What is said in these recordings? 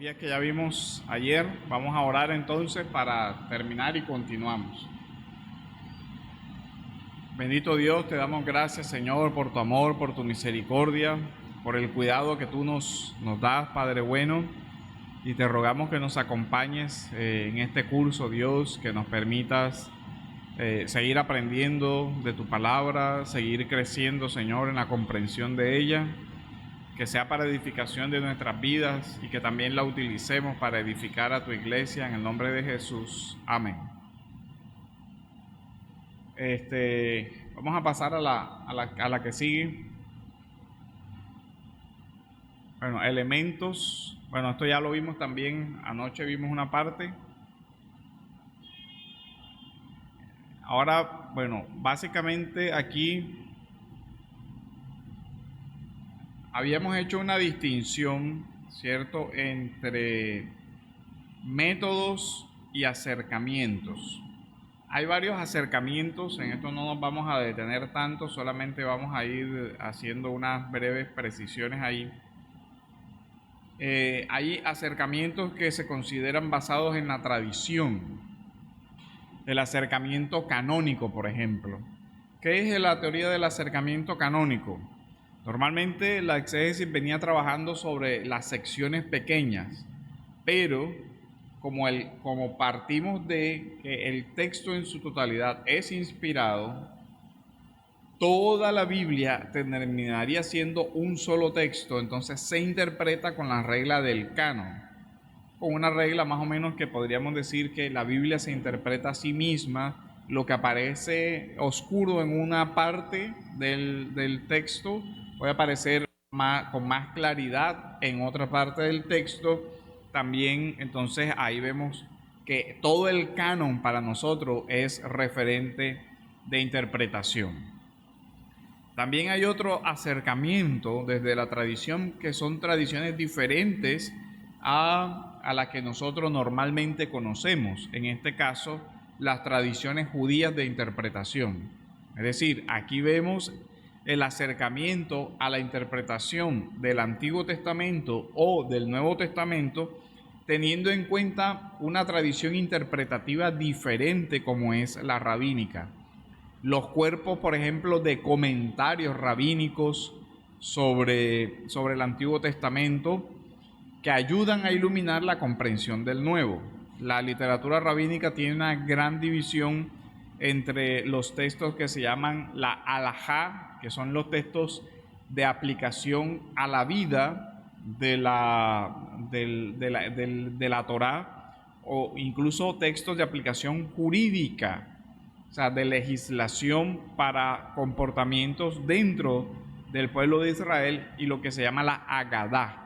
días que ya vimos ayer, vamos a orar entonces para terminar y continuamos. Bendito Dios, te damos gracias, Señor, por tu amor, por tu misericordia, por el cuidado que tú nos das, Padre bueno, y te rogamos que nos acompañes en este curso, Dios, que nos permitas seguir aprendiendo de tu palabra, seguir creciendo, Señor, en la comprensión de ella, que sea para edificación de nuestras vidas y que también la utilicemos para edificar a tu iglesia, en el nombre de Jesús. Amén. Vamos a pasar a la que sigue. Bueno, elementos. Bueno, esto ya lo vimos también, anoche vimos una parte. Ahora, bueno, básicamente aquí habíamos hecho una distinción, ¿cierto?, entre métodos y acercamientos. Hay varios acercamientos, en esto no nos vamos a detener tanto, solamente vamos a ir haciendo unas breves precisiones ahí. Hay acercamientos que se consideran basados en la tradición. El acercamiento canónico, por ejemplo. ¿Qué es la teoría del acercamiento canónico? Normalmente la exégesis venía trabajando sobre las secciones pequeñas, pero como partimos de que el texto en su totalidad es inspirado, toda la Biblia terminaría siendo un solo texto, entonces se interpreta con la regla del canon, con una regla más o menos que podríamos decir que la Biblia se interpreta a sí misma. Lo que aparece oscuro en una parte del texto puede aparecer con más claridad en otra parte del texto. También entonces ahí vemos que todo el canon para nosotros es referente de interpretación. También hay otro acercamiento desde la tradición, que son tradiciones diferentes a la que nosotros normalmente conocemos. En este caso, las tradiciones judías de interpretación. Es decir, aquí vemos el acercamiento a la interpretación del Antiguo Testamento o del Nuevo Testamento, teniendo en cuenta una tradición interpretativa diferente como es la rabínica. Los cuerpos, por ejemplo, de comentarios rabínicos sobre el Antiguo Testamento que ayudan a iluminar la comprensión del Nuevo. La literatura rabínica tiene una gran división entre los textos que se llaman la halajá, que son los textos de aplicación a la vida de la Torá, o incluso textos de aplicación jurídica, o sea, de legislación para comportamientos dentro del pueblo de Israel, y lo que se llama la Agadá,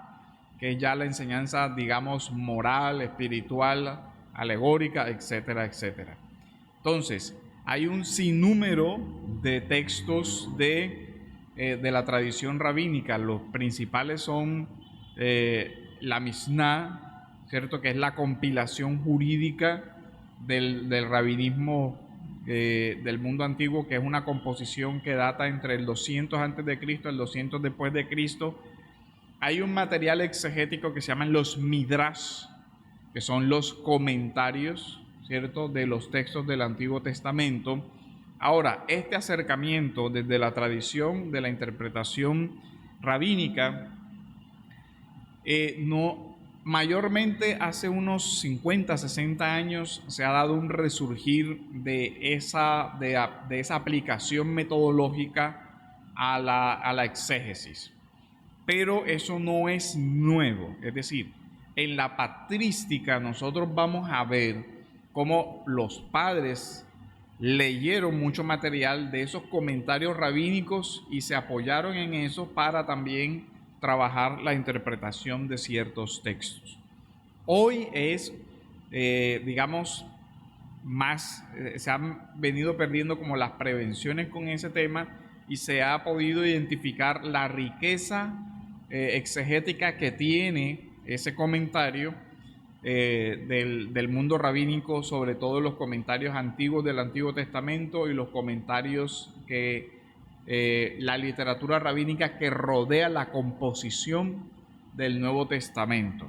que es ya la enseñanza, digamos, moral, espiritual, alegórica, etcétera, etcétera. Entonces, hay un sinnúmero de textos de la tradición rabínica. Los principales son la Mishnah, ¿cierto?, que es la compilación jurídica del rabinismo del mundo antiguo, que es una composición que data entre el 200 antes de Cristo y el 200 después de Cristo. Hay un material exegético que se llaman los midrash, que son los comentarios, ¿cierto?, de los textos del Antiguo Testamento. Ahora, este acercamiento desde la tradición de la interpretación rabínica mayormente hace unos 50, 60 años se ha dado un resurgir de esa aplicación metodológica a la exégesis. Pero eso no es nuevo. Es decir, en la patrística nosotros vamos a ver cómo los padres leyeron mucho material de esos comentarios rabínicos y se apoyaron en eso para también trabajar la interpretación de ciertos textos. Hoy es, digamos, se han venido perdiendo como las prevenciones con ese tema, y se ha podido identificar la riqueza exegética que tiene ese comentario del mundo rabínico, sobre todo los comentarios antiguos del Antiguo Testamento y los comentarios que la literatura rabínica que rodea la composición del Nuevo Testamento.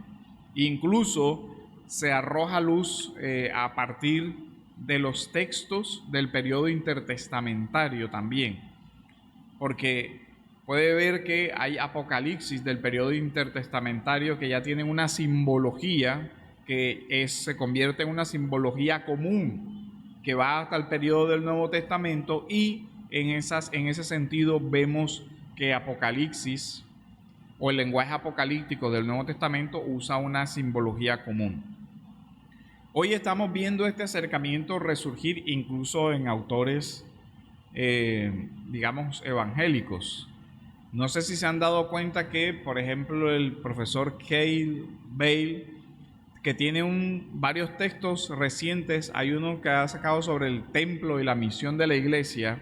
Incluso se arroja luz a partir de los textos del periodo intertestamentario también, porque puede ver que hay apocalipsis del periodo intertestamentario que ya tienen una simbología se convierte en una simbología común que va hasta el periodo del Nuevo Testamento, y en ese sentido vemos que Apocalipsis o el lenguaje apocalíptico del Nuevo Testamento usa una simbología común. Hoy estamos viendo este acercamiento resurgir incluso en autores, digamos, evangélicos. No sé si se han dado cuenta que, por ejemplo, el profesor Cale Bale, que tiene varios textos recientes, hay uno que ha sacado sobre el templo y la misión de la iglesia,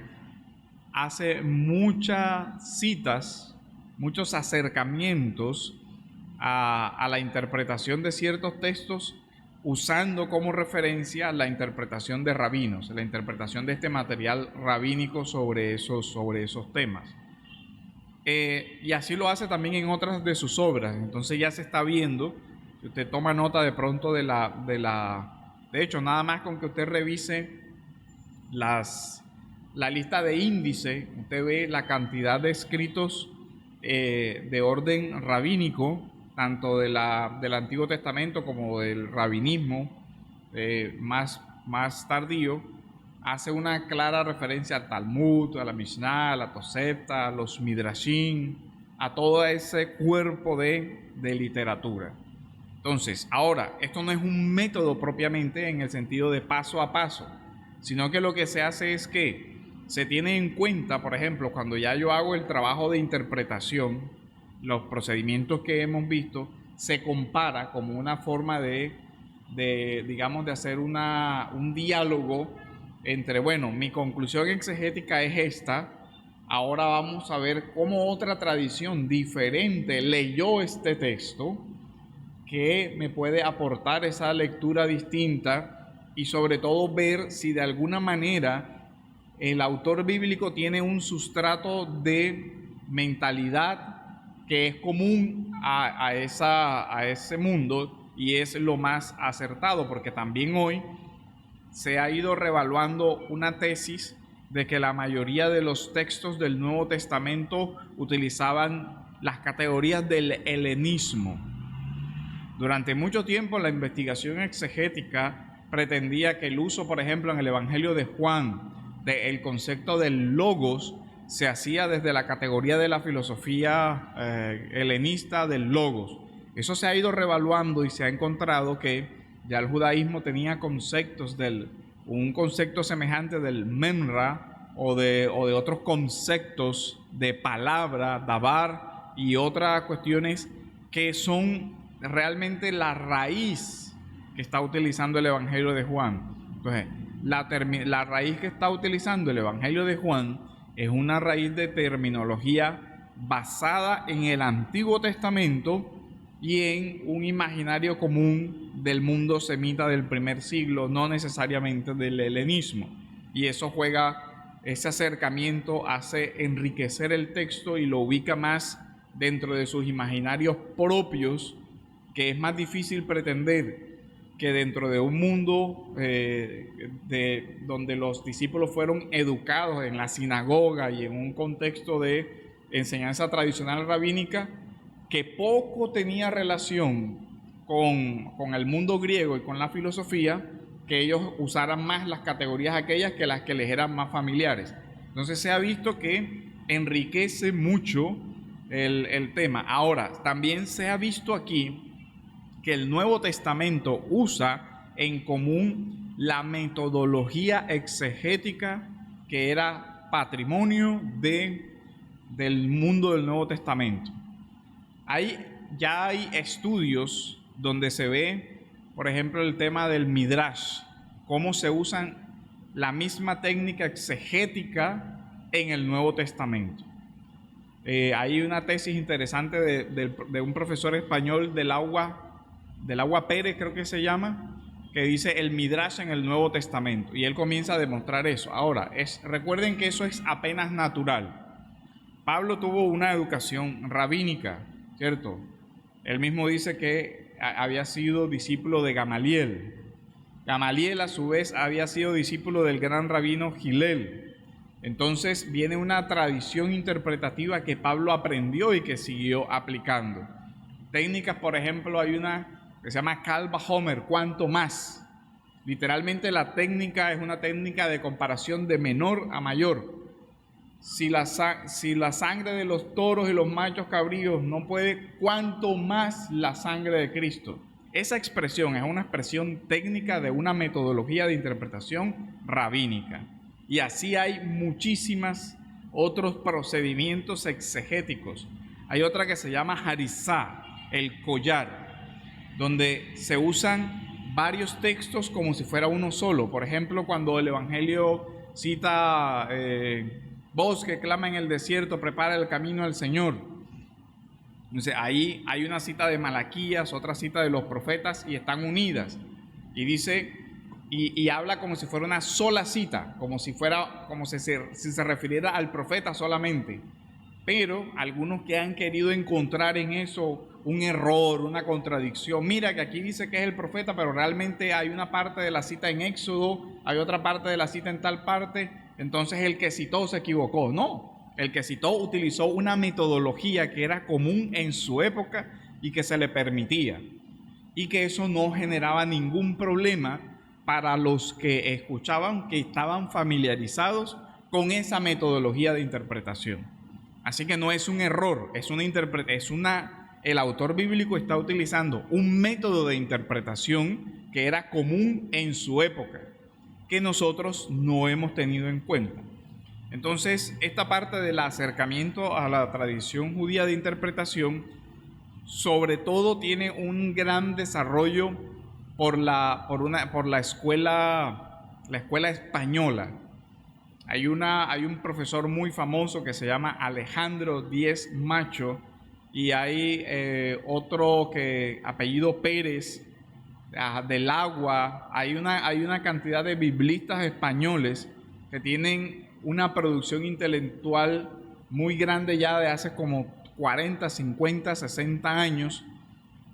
hace muchas citas, muchos acercamientos a la interpretación de ciertos textos, usando como referencia la interpretación de rabinos, la interpretación de este material rabínico sobre esos temas. Y así lo hace también en otras de sus obras. Entonces ya se está viendo, si usted toma nota de pronto de hecho, nada más con que usted revise la lista de índice, usted ve la cantidad de escritos de orden rabínico, tanto del Antiguo Testamento como del rabinismo más tardío. Hace una clara referencia al Talmud, a la Mishnah, a la Tosefta, a los Midrashim, a todo ese cuerpo de literatura. Entonces, ahora, esto no es un método propiamente en el sentido de paso a paso, sino que lo que se hace es que se tiene en cuenta, por ejemplo, cuando ya yo hago el trabajo de interpretación, los procedimientos que hemos visto, se compara como una forma de hacer un diálogo entre, bueno, mi conclusión exegética es esta, ahora vamos a ver cómo otra tradición diferente leyó este texto, que me puede aportar esa lectura distinta, y sobre todo ver si de alguna manera el autor bíblico tiene un sustrato de mentalidad que es común a ese mundo, y es lo más acertado, porque también hoy se ha ido revaluando una tesis de que la mayoría de los textos del Nuevo Testamento utilizaban las categorías del helenismo. Durante mucho tiempo la investigación exegética pretendía que el uso, por ejemplo, en el Evangelio de Juan, del concepto del logos, se hacía desde la categoría de la filosofía helenista del logos. Eso se ha ido revaluando y se ha encontrado que ya el judaísmo tenía conceptos un concepto semejante del memra o de otros conceptos de palabra, dabar y otras cuestiones que son realmente la raíz que está utilizando el Evangelio de Juan. Entonces, la raíz que está utilizando el Evangelio de Juan es una raíz de terminología basada en el Antiguo Testamento y en un imaginario común del mundo semita del primer siglo, no necesariamente del helenismo. Y eso ese acercamiento hace enriquecer el texto y lo ubica más dentro de sus imaginarios propios, que es más difícil pretender que dentro de un mundo donde los discípulos fueron educados en la sinagoga y en un contexto de enseñanza tradicional rabínica, que poco tenía relación con el mundo griego y con la filosofía, que ellos usaran más las categorías aquellas que las que les eran más familiares. Entonces se ha visto que enriquece mucho el tema. Ahora, también se ha visto aquí que el Nuevo Testamento usa en común la metodología exegética que era patrimonio del mundo del Nuevo Testamento. Ya hay estudios donde se ve, por ejemplo, el tema del Midrash, cómo se usan la misma técnica exegética en el Nuevo Testamento. Hay una tesis interesante de un profesor español del Agua Pérez, creo que se llama, que dice el Midrash en el Nuevo Testamento, y él comienza a demostrar eso. Ahora, recuerden que eso es apenas natural. Pablo tuvo una educación rabínica, ¿cierto? Él mismo dice que había sido discípulo de Gamaliel. Gamaliel a su vez había sido discípulo del gran rabino Hillel. Entonces viene una tradición interpretativa que Pablo aprendió y que siguió aplicando. Técnicas, por ejemplo, hay una que se llama Kal Vachomer, cuanto más. Literalmente la técnica es una técnica de comparación de menor a mayor. Si la sangre de los toros y los machos cabríos no puede, cuanto más la sangre de Cristo. Esa expresión es una expresión técnica de una metodología de interpretación rabínica. Y así hay muchísimos otros procedimientos exegéticos. Hay otra que se llama harizá, el collar, donde se usan varios textos como si fuera uno solo. Por ejemplo, cuando el Evangelio cita voz que clama en el desierto, prepara el camino al Señor. Entonces ahí hay una cita de Malaquías, otra cita de los profetas y están unidas. Y dice, y habla como si fuera una sola cita, como si se refiriera al profeta solamente. Pero algunos que han querido encontrar en eso un error, una contradicción. Mira que aquí dice que es el profeta, pero realmente hay una parte de la cita en Éxodo, hay otra parte de la cita en tal parte, entonces el que citó se equivocó. No, el que citó utilizó una metodología que era común en su época y que se le permitía. Y que eso no generaba ningún problema para los que escuchaban, que estaban familiarizados con esa metodología de interpretación. Así que no es un error, el autor bíblico está utilizando un método de interpretación que era común en su época, que nosotros no hemos tenido en cuenta. Entonces, esta parte del acercamiento a la tradición judía de interpretación, sobre todo tiene un gran desarrollo por la escuela española. Hay un profesor muy famoso que se llama Alejandro Díez Macho y hay otro que apellido Pérez del Agua. Hay una cantidad de biblistas españoles que tienen una producción intelectual muy grande ya de hace como 40, 50, 60 años,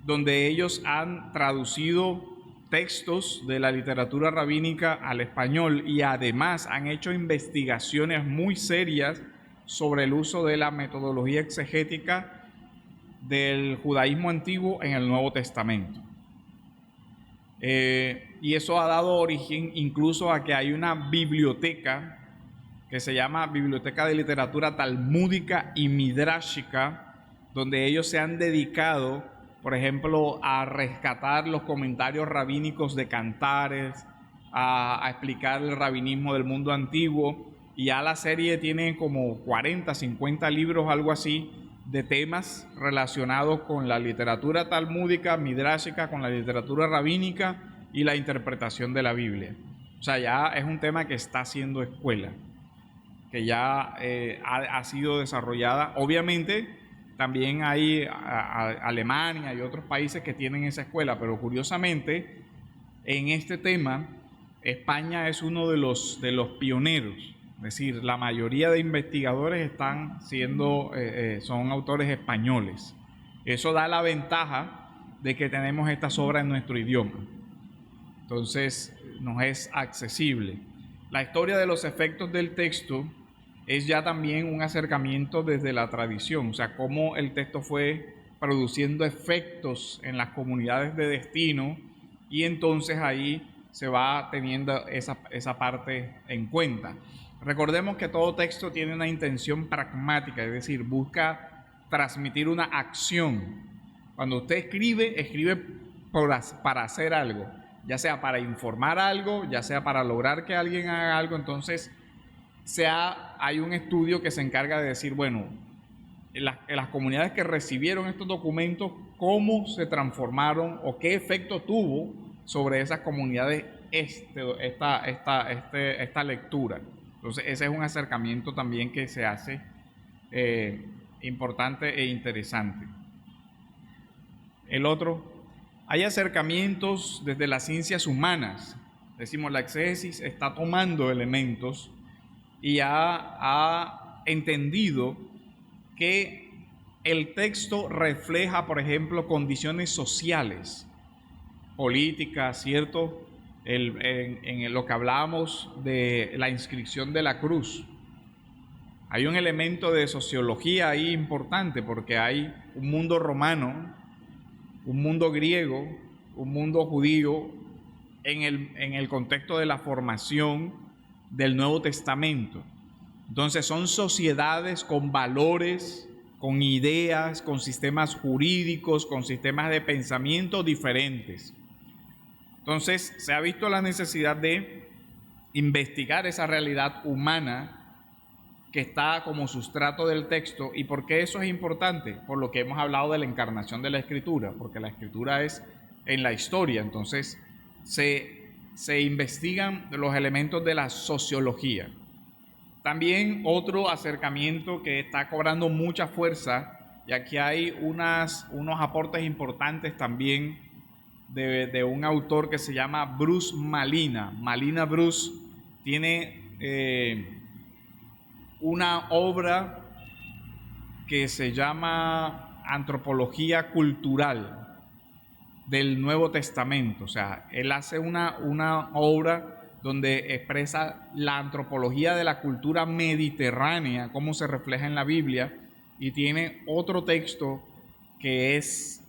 donde ellos han traducido textos de la literatura rabínica al español y además han hecho investigaciones muy serias sobre el uso de la metodología exegética del judaísmo antiguo en el Nuevo Testamento. Y eso ha dado origen incluso a que hay una biblioteca que se llama Biblioteca de Literatura Talmúdica y Midrashica, donde ellos se han dedicado, por ejemplo, a rescatar los comentarios rabínicos de Cantares, a explicar el rabinismo del mundo antiguo, y ya la serie tiene como 40, 50 libros, algo así, de temas relacionados con la literatura talmúdica, midrashica, con la literatura rabínica y la interpretación de la Biblia. O sea, ya es un tema que está haciendo escuela, que ya ha sido desarrollada. Obviamente también hay Alemania y otros países que tienen esa escuela, pero curiosamente en este tema España es uno de los pioneros. Es decir, la mayoría de investigadores son autores españoles. Eso da la ventaja de que tenemos estas obras en nuestro idioma. Entonces nos es accesible. La historia de los efectos del texto es ya también un acercamiento desde la tradición, o sea, cómo el texto fue produciendo efectos en las comunidades de destino y entonces ahí se va teniendo esa parte en cuenta. Recordemos que todo texto tiene una intención pragmática, es decir, busca transmitir una acción. Cuando usted escribe para hacer algo, ya sea para informar algo, ya sea para lograr que alguien haga algo. Entonces hay un estudio que se encarga de decir, bueno, en las comunidades que recibieron estos documentos, cómo se transformaron o qué efecto tuvo sobre esas comunidades esta lectura. Entonces ese es un acercamiento también que se hace importante e interesante. El otro, hay acercamientos desde las ciencias humanas. Decimos, la exégesis está tomando elementos y ha entendido que el texto refleja, por ejemplo, condiciones sociales, políticas, ¿cierto? En lo que hablábamos de la inscripción de la cruz. Hay un elemento de sociología ahí importante porque hay un mundo romano, un mundo griego, un mundo judío en el contexto de la formación del Nuevo Testamento. Entonces son sociedades con valores, con ideas, con sistemas jurídicos, con sistemas de pensamiento diferentes. Entonces se ha visto la necesidad de investigar esa realidad humana que está como sustrato del texto. ¿Y por qué eso es importante? Por lo que hemos hablado de la encarnación de la Escritura, porque la Escritura es en la historia. Entonces se investigan los elementos de la sociología. También otro acercamiento que está cobrando mucha fuerza, y aquí hay unos aportes importantes también de un autor que se llama Bruce Malina. Malina Bruce tiene una obra que se llama Antropología Cultural del Nuevo Testamento. O sea, él hace una obra donde expresa la antropología de la cultura mediterránea, cómo se refleja en la Biblia, y tiene otro texto que es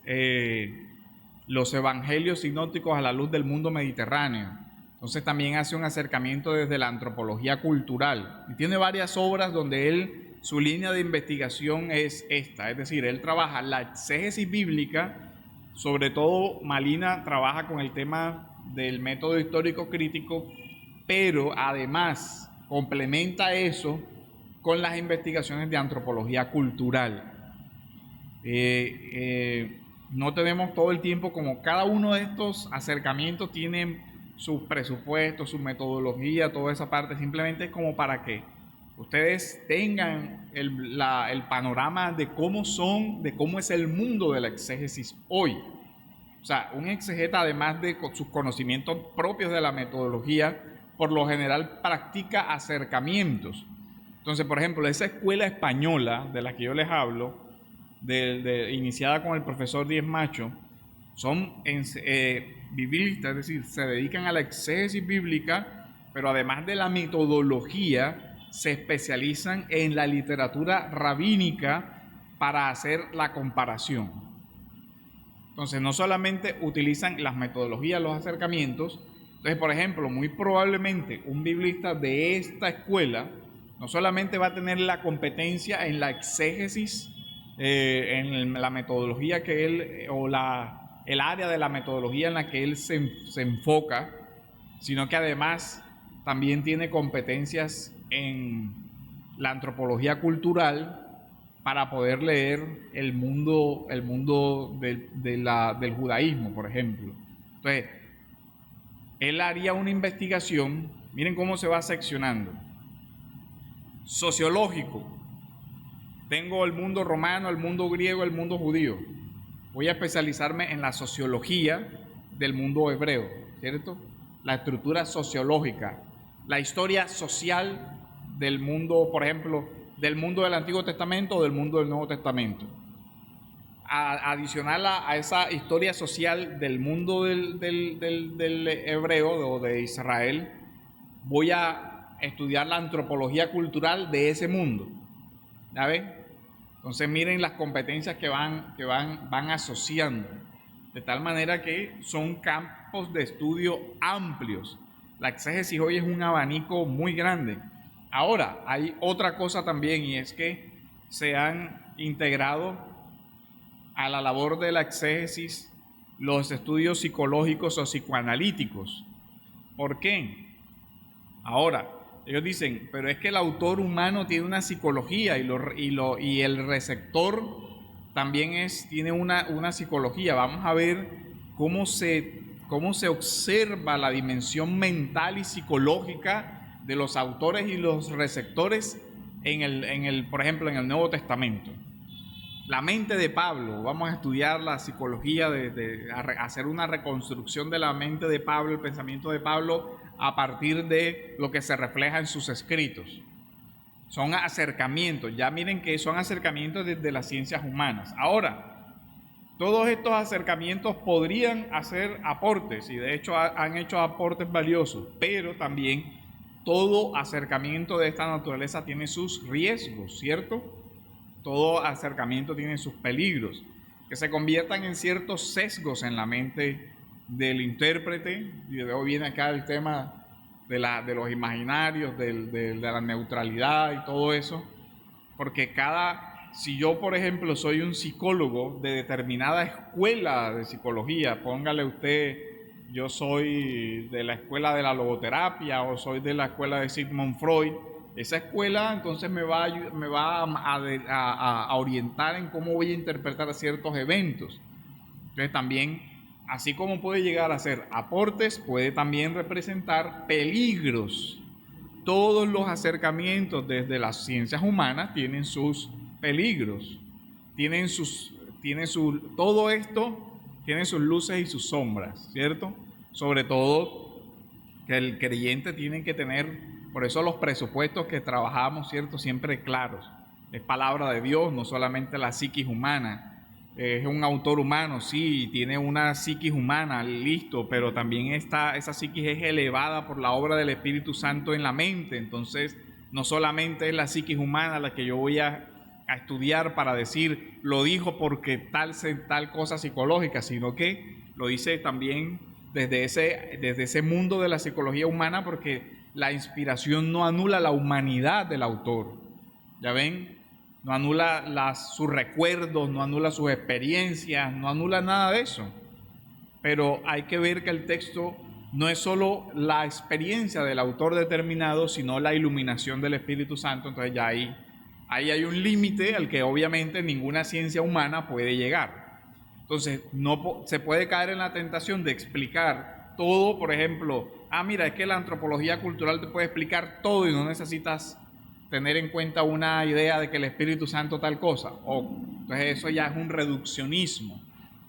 los evangelios sinópticos a la luz del mundo mediterráneo. Entonces también hace un acercamiento desde la antropología cultural. Y tiene varias obras donde su línea de investigación es esta, es decir, él trabaja la exégesis bíblica, sobre todo Malina trabaja con el tema del método histórico crítico, pero además complementa eso con las investigaciones de antropología cultural. No tenemos todo el tiempo, como cada uno de estos acercamientos tiene sus presupuestos, su metodología, toda esa parte, simplemente es como para que ustedes tengan el panorama de cómo es el mundo de la exégesis hoy. O sea, un exegeta, además de sus conocimientos propios de la metodología, por lo general practica acercamientos. Entonces, por ejemplo, esa escuela española de la que yo les hablo, iniciada con el profesor Díez Macho, son biblistas, es decir, se dedican a la exégesis bíblica, pero además de la metodología, se especializan en la literatura rabínica para hacer la comparación. Entonces, no solamente utilizan las metodologías, los acercamientos. Entonces, por ejemplo, muy probablemente un biblista de esta escuela no solamente va a tener la competencia en la exégesis, en la metodología que él, o el área de la metodología en la que él se enfoca, sino que además también tiene competencias en la antropología cultural para poder leer el mundo del judaísmo, por ejemplo. Entonces, él haría una investigación, miren cómo se va seccionando. Sociológico, tengo el mundo romano, el mundo griego, el mundo judío. Voy a especializarme en la sociología del mundo hebreo, ¿cierto? La estructura sociológica, la historia social del mundo, por ejemplo, del mundo del Antiguo Testamento o del mundo del Nuevo Testamento. Adicional a esa historia social del mundo del hebreo o de Israel, voy a estudiar la antropología cultural de ese mundo. ¿Ya ven? Entonces miren las competencias que van asociando, de tal manera que son campos de estudio amplios. La exégesis hoy es un abanico muy grande. Ahora, hay otra cosa también, y es que se han integrado a la labor de la exégesis los estudios psicológicos o psicoanalíticos. ¿Por qué? Ahora, ellos dicen, pero es que el autor humano tiene una psicología y el receptor también tiene una psicología. Vamos a ver cómo se observa la dimensión mental y psicológica de los autores y los receptores por ejemplo, en el Nuevo Testamento. La mente de Pablo, vamos a estudiar la psicología, hacer una reconstrucción de la mente de Pablo, el pensamiento de Pablo, a partir de lo que se refleja en sus escritos. Son acercamientos. Ya miren que son acercamientos desde las ciencias humanas. Ahora, todos estos acercamientos podrían hacer aportes y de hecho han hecho aportes valiosos, pero también todo acercamiento de esta naturaleza tiene sus riesgos, ¿cierto? Todo acercamiento tiene sus peligros, que se conviertan en ciertos sesgos en la mente del intérprete. Y de hoy viene acá el tema de los imaginarios, de la neutralidad y todo eso, porque si yo, por ejemplo, soy un psicólogo de determinada escuela de psicología, póngale usted, yo soy de la escuela de la logoterapia o soy de la escuela de Sigmund Freud, esa escuela entonces me va a orientar en cómo voy a interpretar ciertos eventos. Entonces también, así como puede llegar a ser aportes, puede también representar peligros. Todos los acercamientos desde las ciencias humanas tienen sus peligros, todo esto tiene sus luces y sus sombras, ¿cierto? Sobre todo que el creyente tiene que tener, por eso los presupuestos que trabajamos, ¿cierto? Siempre claros. Es palabra de Dios, no solamente la psiquis humana. Es un autor humano, sí, tiene una psiquis humana, listo, pero también esa psiquis es elevada por la obra del Espíritu Santo en la mente. Entonces, no solamente es la psiquis humana la que yo voy a estudiar para decir, lo dijo porque tal cosa psicológica, sino que lo dice también desde ese mundo de la psicología humana, porque la inspiración no anula la humanidad del autor. ¿Ya ven? No anula sus recuerdos, no anula sus experiencias, no anula nada de eso. Pero hay que ver que el texto no es solo la experiencia del autor determinado, sino la iluminación del Espíritu Santo. Entonces ya ahí hay un límite al que obviamente ninguna ciencia humana puede llegar. Entonces no se puede caer en la tentación de explicar todo, por ejemplo, mira, es que la antropología cultural te puede explicar todo y no necesitas tener en cuenta una idea de que el Espíritu Santo tal cosa. Entonces eso ya es un reduccionismo,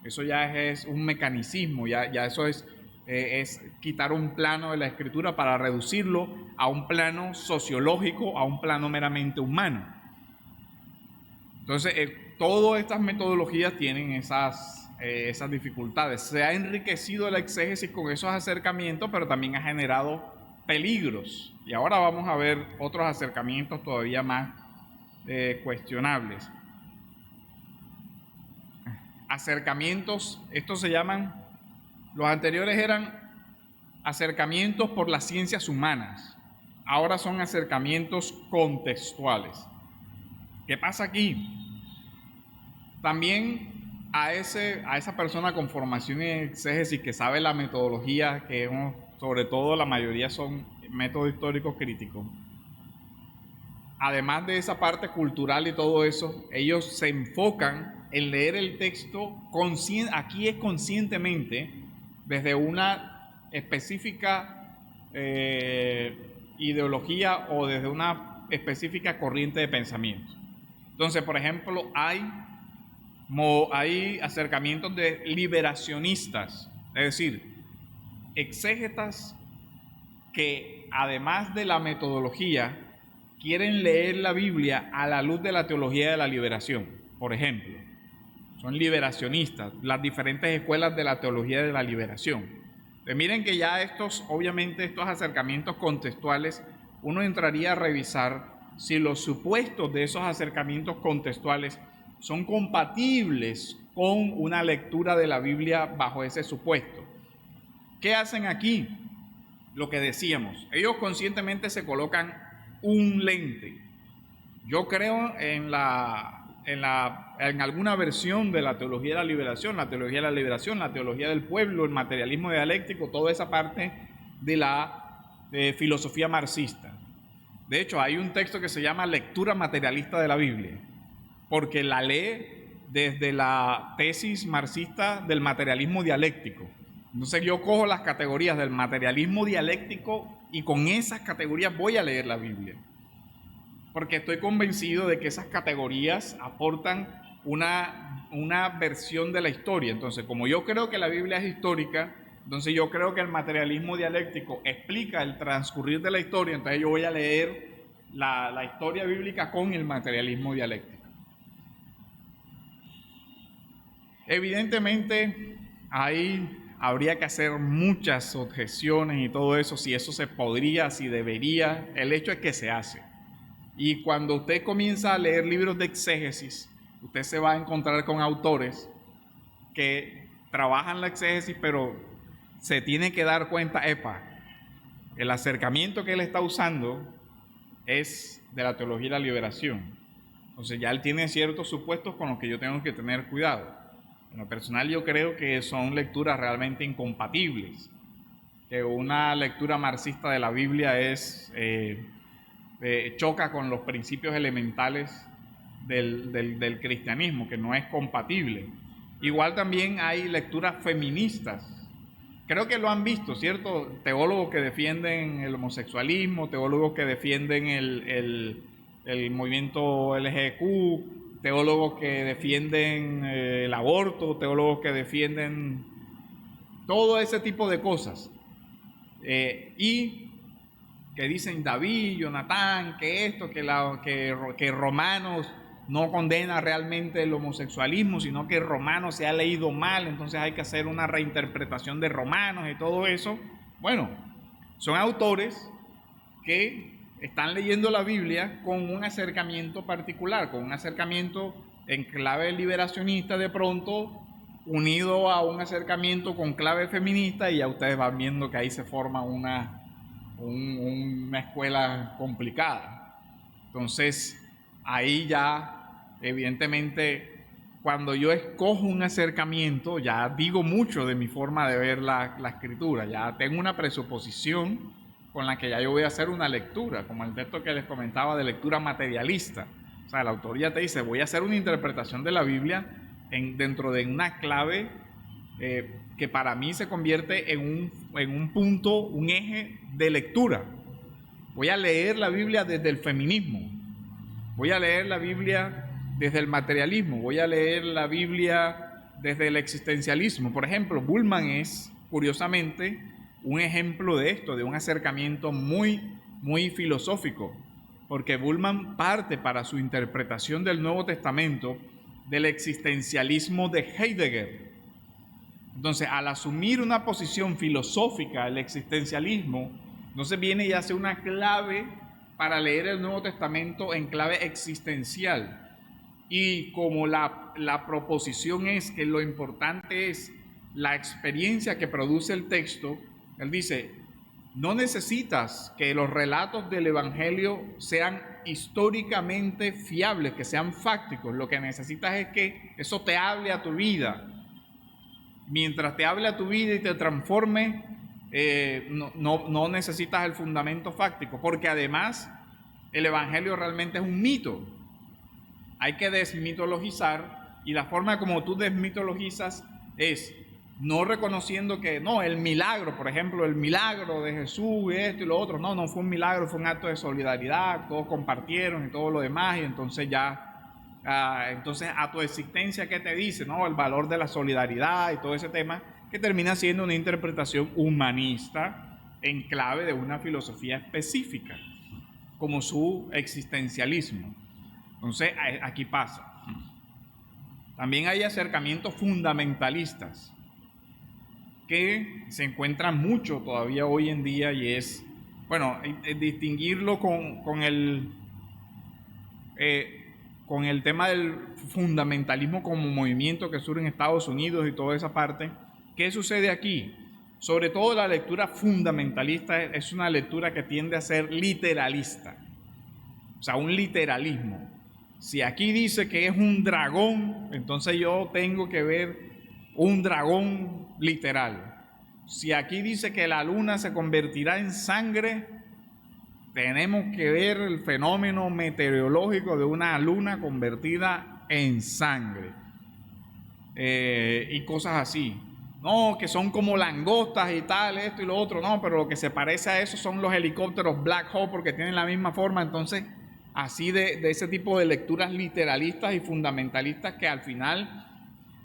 eso ya es un mecanicismo, ya eso es quitar un plano de la Escritura para reducirlo a un plano sociológico, a un plano meramente humano. Entonces todas estas metodologías tienen esas dificultades. Se ha enriquecido la exégesis con esos acercamientos, pero también ha generado peligros. Y ahora vamos a ver otros acercamientos todavía más cuestionables. Acercamientos, estos se llaman, los anteriores eran acercamientos por las ciencias humanas, ahora son acercamientos contextuales. ¿Qué pasa aquí? También a esa persona con formación en exégesis que sabe la metodología, que sobre todo la mayoría son métodos históricos críticos, además de esa parte cultural y todo eso, ellos se enfocan en leer el texto aquí es conscientemente desde una específica ideología o desde una específica corriente de pensamiento. Entonces, por ejemplo, hay acercamientos de liberacionistas, es decir, exégetas que además de la metodología quieren leer la Biblia a la luz de la teología de la liberación. Por ejemplo, son liberacionistas, las diferentes escuelas de la teología de la liberación. Pues miren que ya obviamente estos acercamientos contextuales, uno entraría a revisar si los supuestos de esos acercamientos contextuales son compatibles con una lectura de la Biblia bajo ese supuesto. ¿Qué hacen aquí? Lo que decíamos, ellos conscientemente se colocan un lente. Yo creo en alguna versión de la teología de la liberación, la teología de la liberación, la teología del pueblo, el materialismo dialéctico, toda esa parte de la filosofía marxista. De hecho, hay un texto que se llama Lectura Materialista de la Biblia, porque la lee desde la tesis marxista del materialismo dialéctico. Entonces yo cojo las categorías del materialismo dialéctico y con esas categorías voy a leer la Biblia. Porque estoy convencido de que esas categorías aportan una versión de la historia. Entonces, como yo creo que la Biblia es histórica, entonces yo creo que el materialismo dialéctico explica el transcurrir de la historia, entonces yo voy a leer la historia bíblica con el materialismo dialéctico. Evidentemente, habría que hacer muchas objeciones y todo eso, si eso se podría, si debería. El hecho es que se hace. Y cuando usted comienza a leer libros de exégesis, usted se va a encontrar con autores que trabajan la exégesis, pero se tiene que dar cuenta, el acercamiento que él está usando es de la teología y la liberación. Entonces ya él tiene ciertos supuestos con los que yo tengo que tener cuidado. En lo personal yo creo que son lecturas realmente incompatibles, que una lectura marxista de la Biblia choca con los principios elementales del cristianismo, que no es compatible. Igual también hay lecturas feministas. Creo que lo han visto, ¿cierto? Teólogos que defienden el homosexualismo, teólogos que defienden el movimiento LGBTQ, teólogos que defienden el aborto, teólogos que defienden todo ese tipo de cosas. Y que dicen David, Jonatán, que esto, que Romanos no condena realmente el homosexualismo, sino que Romanos se ha leído mal, entonces hay que hacer una reinterpretación de Romanos y todo eso. Bueno, son autores que están leyendo la Biblia con un acercamiento particular, con un acercamiento en clave liberacionista de pronto, unido a un acercamiento con clave feminista, y ya ustedes van viendo que ahí se forma una escuela complicada. Entonces, ahí ya, evidentemente, cuando yo escojo un acercamiento, ya digo mucho de mi forma de ver la escritura, ya tengo una presuposición con la que ya yo voy a hacer una lectura, como el texto que les comentaba de lectura materialista. O sea, el autor ya te dice, voy a hacer una interpretación de la Biblia dentro de una clave que para mí se convierte en un punto, un eje de lectura. Voy a leer la Biblia desde el feminismo, voy a leer la Biblia desde el materialismo, voy a leer la Biblia desde el existencialismo. Por ejemplo, Bullman es, curiosamente, un ejemplo de esto, de un acercamiento muy, muy filosófico, porque Bullman parte para su interpretación del Nuevo Testamento del existencialismo de Heidegger. Entonces, al asumir una posición filosófica, el existencialismo, entonces viene y hace una clave para leer el Nuevo Testamento en clave existencial. Y como la proposición es que lo importante es la experiencia que produce el texto, él dice, no necesitas que los relatos del Evangelio sean históricamente fiables, que sean fácticos. Lo que necesitas es que eso te hable a tu vida. Mientras te hable a tu vida y te transforme, no necesitas el fundamento fáctico, porque además el Evangelio realmente es un mito. Hay que desmitologizar, y la forma como tú desmitologizas es no reconociendo que no, el milagro, por ejemplo, el milagro de Jesús y esto y lo otro, no fue un milagro, fue un acto de solidaridad, todos compartieron y todo lo demás, y entonces entonces a tu existencia, ¿qué te dice? No, el valor de la solidaridad y todo ese tema, que termina siendo una interpretación humanista en clave de una filosofía específica, como su existencialismo. Entonces, aquí pasa. También hay acercamientos fundamentalistas que se encuentran mucho todavía hoy en día, y es, bueno, distinguirlo con el tema del fundamentalismo como movimiento que surge en Estados Unidos y toda esa parte. ¿Qué sucede aquí? Sobre todo la lectura fundamentalista es una lectura que tiende a ser literalista, o sea, un literalismo. Si aquí dice que es un dragón, entonces yo tengo que ver un dragón literal. Si aquí dice que la luna se convertirá en sangre, tenemos que ver el fenómeno meteorológico de una luna convertida en sangre. Y cosas así. No, que son como langostas y tal, esto y lo otro. No, pero lo que se parece a eso son los helicópteros Black Hawk, porque tienen la misma forma. Entonces, así de ese tipo de lecturas literalistas y fundamentalistas que al final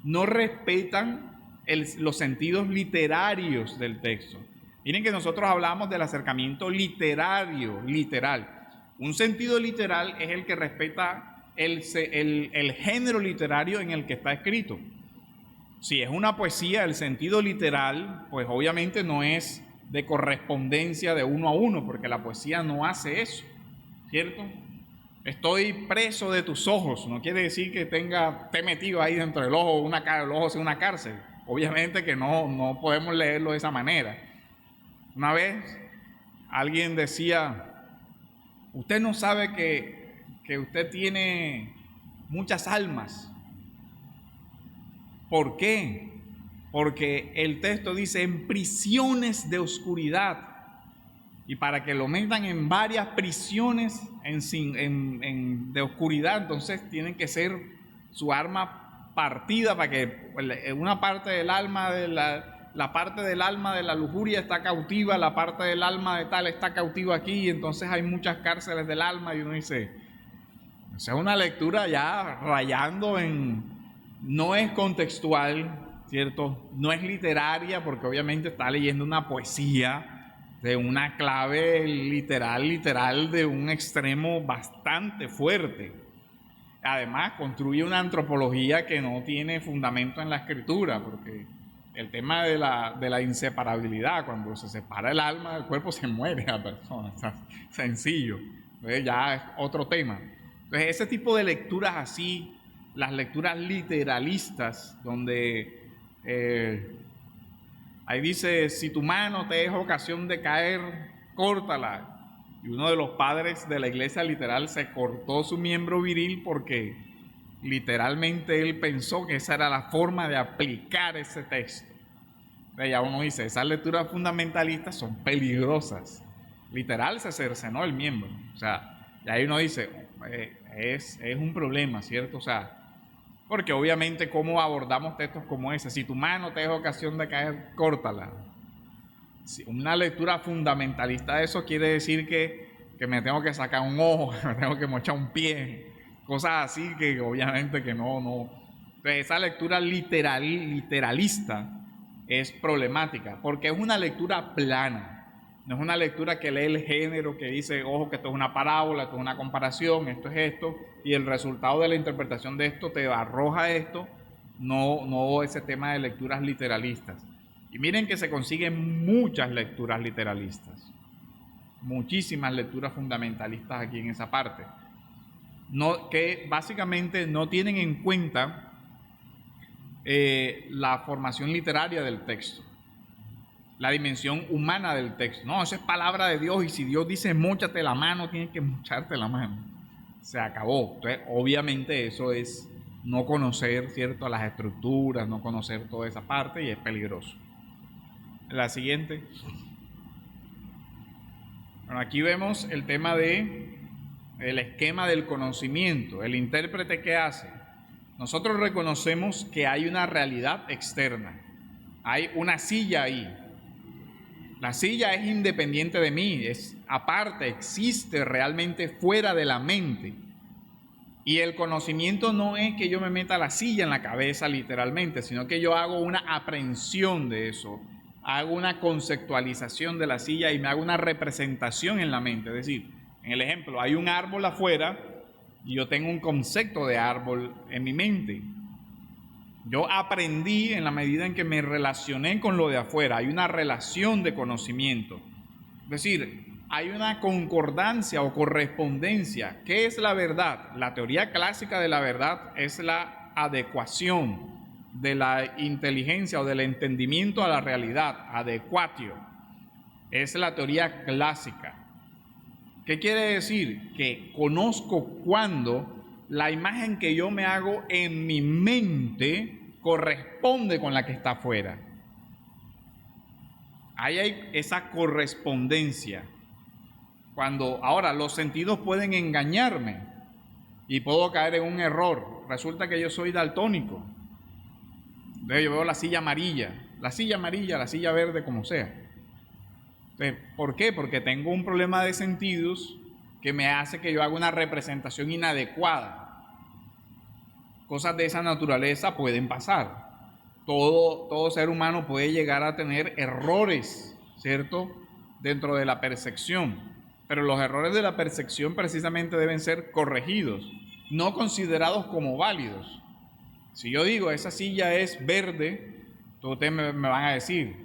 no respetan los sentidos literarios del texto. Miren que nosotros hablamos del acercamiento literario, literal. Un sentido literal es el que respeta el género literario en el que está escrito. Si es una poesía, el sentido literal, pues obviamente no es de correspondencia de uno a uno, porque la poesía no hace eso, ¿cierto? Estoy preso de tus ojos, no quiere decir que esté metido ahí dentro del ojo, el ojo sea una cárcel. Obviamente que no podemos leerlo de esa manera. Una vez alguien decía, usted no sabe que usted tiene muchas almas. ¿Por qué? Porque el texto dice en prisiones de oscuridad. Y para que lo metan en varias prisiones de oscuridad, entonces tienen que ser su arma partida para que una parte del alma de la parte del alma de la lujuria está cautiva, la parte del alma de tal está cautiva aquí, y entonces hay muchas cárceles del alma, y uno dice, o sea, una lectura ya rayando no es contextual, ¿cierto? No es literaria, porque obviamente está leyendo una poesía de una clave literal de un extremo bastante fuerte. Además, construye una antropología que no tiene fundamento en la escritura, porque el tema de la inseparabilidad, cuando se separa el alma del cuerpo, se muere la persona, o sea, sencillo. Entonces ya es otro tema. Entonces ese tipo de lecturas así, las lecturas literalistas, donde ahí dice, si tu mano te es ocasión de caer, córtala. Y uno de los padres de la iglesia literal se cortó su miembro viril porque literalmente él pensó que esa era la forma de aplicar ese texto. Entonces ya uno dice, esas lecturas fundamentalistas son peligrosas. Literal se cercenó el miembro. O sea, y ahí uno dice, es un problema, ¿cierto? O sea, porque obviamente cómo abordamos textos como ese, si tu mano te es ocasión de caer, córtala. Si una lectura fundamentalista de eso quiere decir que me tengo que sacar un ojo, que me tengo que mochar un pie, cosas así que obviamente que no. Entonces esa lectura literalista es problemática, porque es una lectura plana. No es una lectura que lee el género, que dice, ojo, que esto es una parábola, esto es una comparación, esto es esto, y el resultado de la interpretación de esto te arroja esto, no ese tema de lecturas literalistas. Y miren que se consiguen muchas lecturas literalistas, muchísimas lecturas fundamentalistas aquí en esa parte, que básicamente no tienen en cuenta la formación literaria del texto, la dimensión humana del texto. No, eso es palabra de Dios, y si Dios dice móchate la mano, tienes que mocharte la mano. Se acabó. Entonces, obviamente eso es no conocer, ¿cierto?, las estructuras, no conocer toda esa parte, y es peligroso. La siguiente. Bueno, aquí vemos el tema el esquema del conocimiento. El intérprete, ¿qué hace? Nosotros reconocemos que hay una realidad externa. Hay una silla ahí. La silla es independiente de mí, es aparte, existe realmente fuera de la mente. Y el conocimiento no es que yo me meta la silla en la cabeza literalmente, sino que yo hago una aprehensión de eso, hago una conceptualización de la silla y me hago una representación en la mente. Es decir, en el ejemplo, hay un árbol afuera y yo tengo un concepto de árbol en mi mente. Yo aprendí en la medida en que me relacioné con lo de afuera. Hay una relación de conocimiento. Es decir, hay una concordancia o correspondencia. ¿Qué es la verdad? La teoría clásica de la verdad es la adecuación de la inteligencia o del entendimiento a la realidad, adecuatio. Es la teoría clásica. ¿Qué quiere decir? Que conozco cuando la imagen que yo me hago en mi mente corresponde con la que está afuera. Ahí hay esa correspondencia. Ahora los sentidos pueden engañarme y puedo caer en un error. Resulta que yo soy daltónico. Entonces yo veo la silla amarilla, la silla verde, como sea. Entonces, ¿por qué? Porque tengo un problema de sentidos que me hace que yo haga una representación inadecuada. Cosas de esa naturaleza pueden pasar. Todo ser humano puede llegar a tener errores, ¿cierto?, dentro de la percepción. pero los errores de la percepción precisamente deben ser corregidos, no considerados como válidos. Si yo digo, esa silla es verde, todos ustedes me van a decir,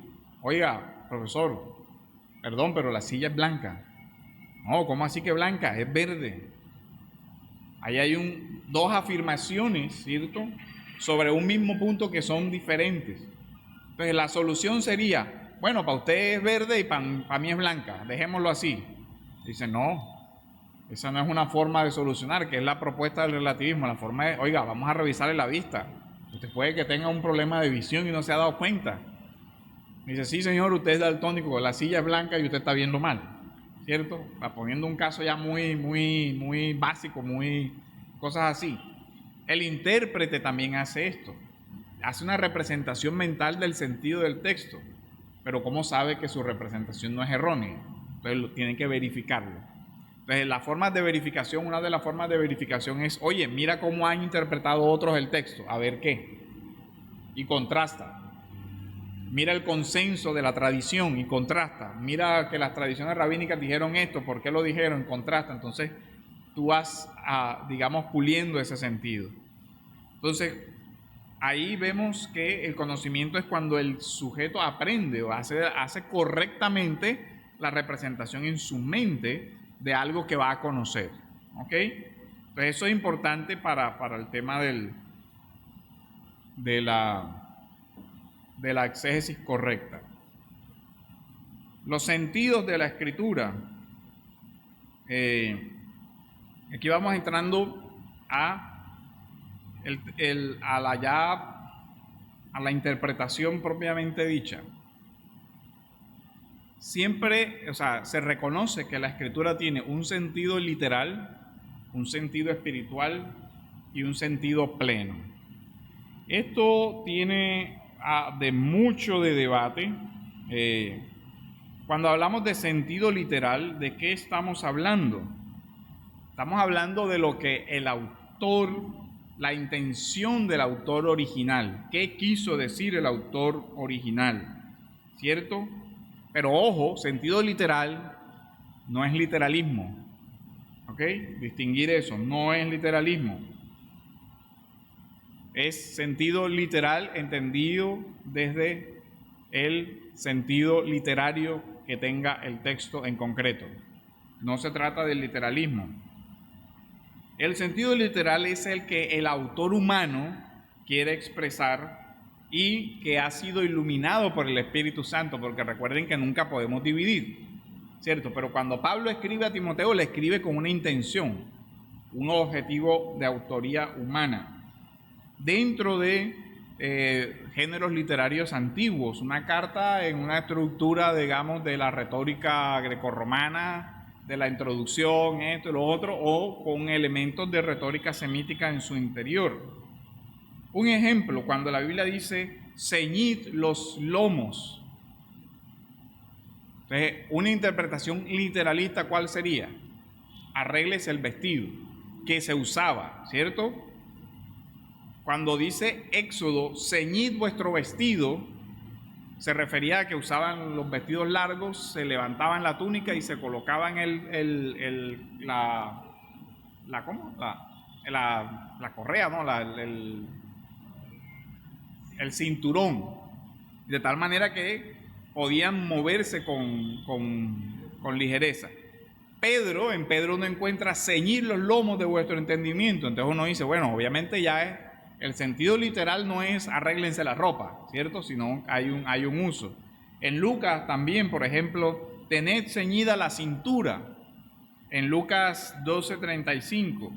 oiga, profesor, perdón, pero la silla es blanca. No, ¿cómo así que blanca? Es verde. Ahí hay dos afirmaciones, ¿cierto?, sobre un mismo punto que son diferentes. Entonces la solución sería, bueno, para usted es verde y para mí es blanca, dejémoslo así. Dice, no, esa no es una forma de solucionar, que es la propuesta del relativismo. La forma es, oiga, vamos a revisarle la vista. Usted puede que tenga un problema de visión y no se ha dado cuenta. Dice, sí señor, usted es daltónico, la silla es blanca y usted está viendo mal, ¿cierto? Poniendo un caso ya muy básico, cosas así. El intérprete también hace esto, hace una representación mental del sentido del texto, pero ¿cómo sabe que su representación no es errónea? Entonces tienen que verificarlo. Entonces las formas de verificación, una de las formas de verificación es, oye, mira cómo han interpretado otros el texto, a ver qué, y contrasta. Mira el consenso de la tradición y contrasta. Mira que las tradiciones rabínicas dijeron esto, ¿por qué lo dijeron? Contrasta. Entonces tú vas, digamos, puliendo ese sentido. Entonces ahí vemos que el conocimiento es cuando el sujeto aprende o hace correctamente la representación en su mente de algo que va a conocer. ¿Ok? Entonces eso es importante para el tema de la exégesis correcta. Los sentidos de la escritura. Aquí vamos entrando a la interpretación propiamente dicha. Siempre, se reconoce que la escritura tiene un sentido literal, un sentido espiritual y un sentido pleno. Esto tiene de mucho de debate. Cuando hablamos de sentido literal, ¿de qué estamos hablando? Estamos hablando de lo que el autor, la intención del autor original, qué quiso decir el autor original, ¿cierto? Pero ojo, sentido literal no es literalismo, ¿ok? Distinguir eso, no es literalismo. Es sentido literal entendido desde el sentido literario que tenga el texto en concreto. No se trata del literalismo. El sentido literal es el que el autor humano quiere expresar y que ha sido iluminado por el Espíritu Santo, porque recuerden que nunca podemos dividir, ¿cierto? Pero cuando Pablo escribe a Timoteo, le escribe con una intención, un objetivo de autoría humana. Dentro de géneros literarios antiguos, una carta en una estructura, digamos, de la retórica grecorromana, de la introducción, esto y lo otro, o con elementos de retórica semítica en su interior. Un ejemplo, cuando la Biblia dice, ceñid los lomos. Entonces, una interpretación literalista, ¿cuál sería? Arréglese el vestido, que se usaba, ¿cierto? Cuando dice Éxodo, ceñid vuestro vestido, se refería a que usaban los vestidos largos, se levantaban la túnica y se colocaban la correa, ¿no? El cinturón, de tal manera que podían moverse con ligereza. En Pedro uno encuentra ceñir los lomos de vuestro entendimiento. Entonces uno dice, bueno, obviamente ya es, el sentido literal no es arréglense la ropa, ¿cierto? Sino hay un uso. En Lucas también, por ejemplo, tened ceñida la cintura. En Lucas 12:35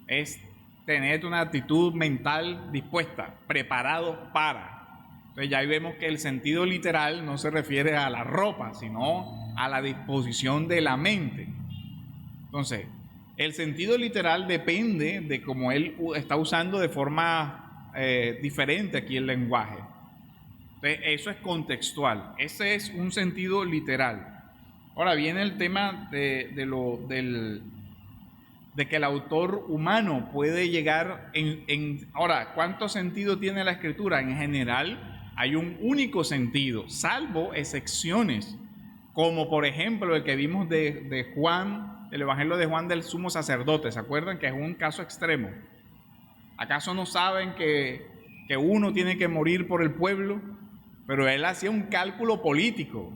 es tener una actitud mental dispuesta, preparado para. Entonces ya ahí vemos que el sentido literal no se refiere a la ropa, sino a la disposición de la mente. Entonces, el sentido literal depende de cómo él está usando de forma diferente aquí el lenguaje. Entonces, eso es contextual. Ese es un sentido literal. Ahora viene el tema de que el autor humano puede llegar Ahora, ¿cuánto sentido tiene la escritura? En general, hay un único sentido, salvo excepciones como por ejemplo el que vimos de Juan, el Evangelio de Juan del sumo sacerdote, ¿se acuerdan? Que es un caso extremo. ¿Acaso no saben que uno tiene que morir por el pueblo? Pero él hacía un cálculo político,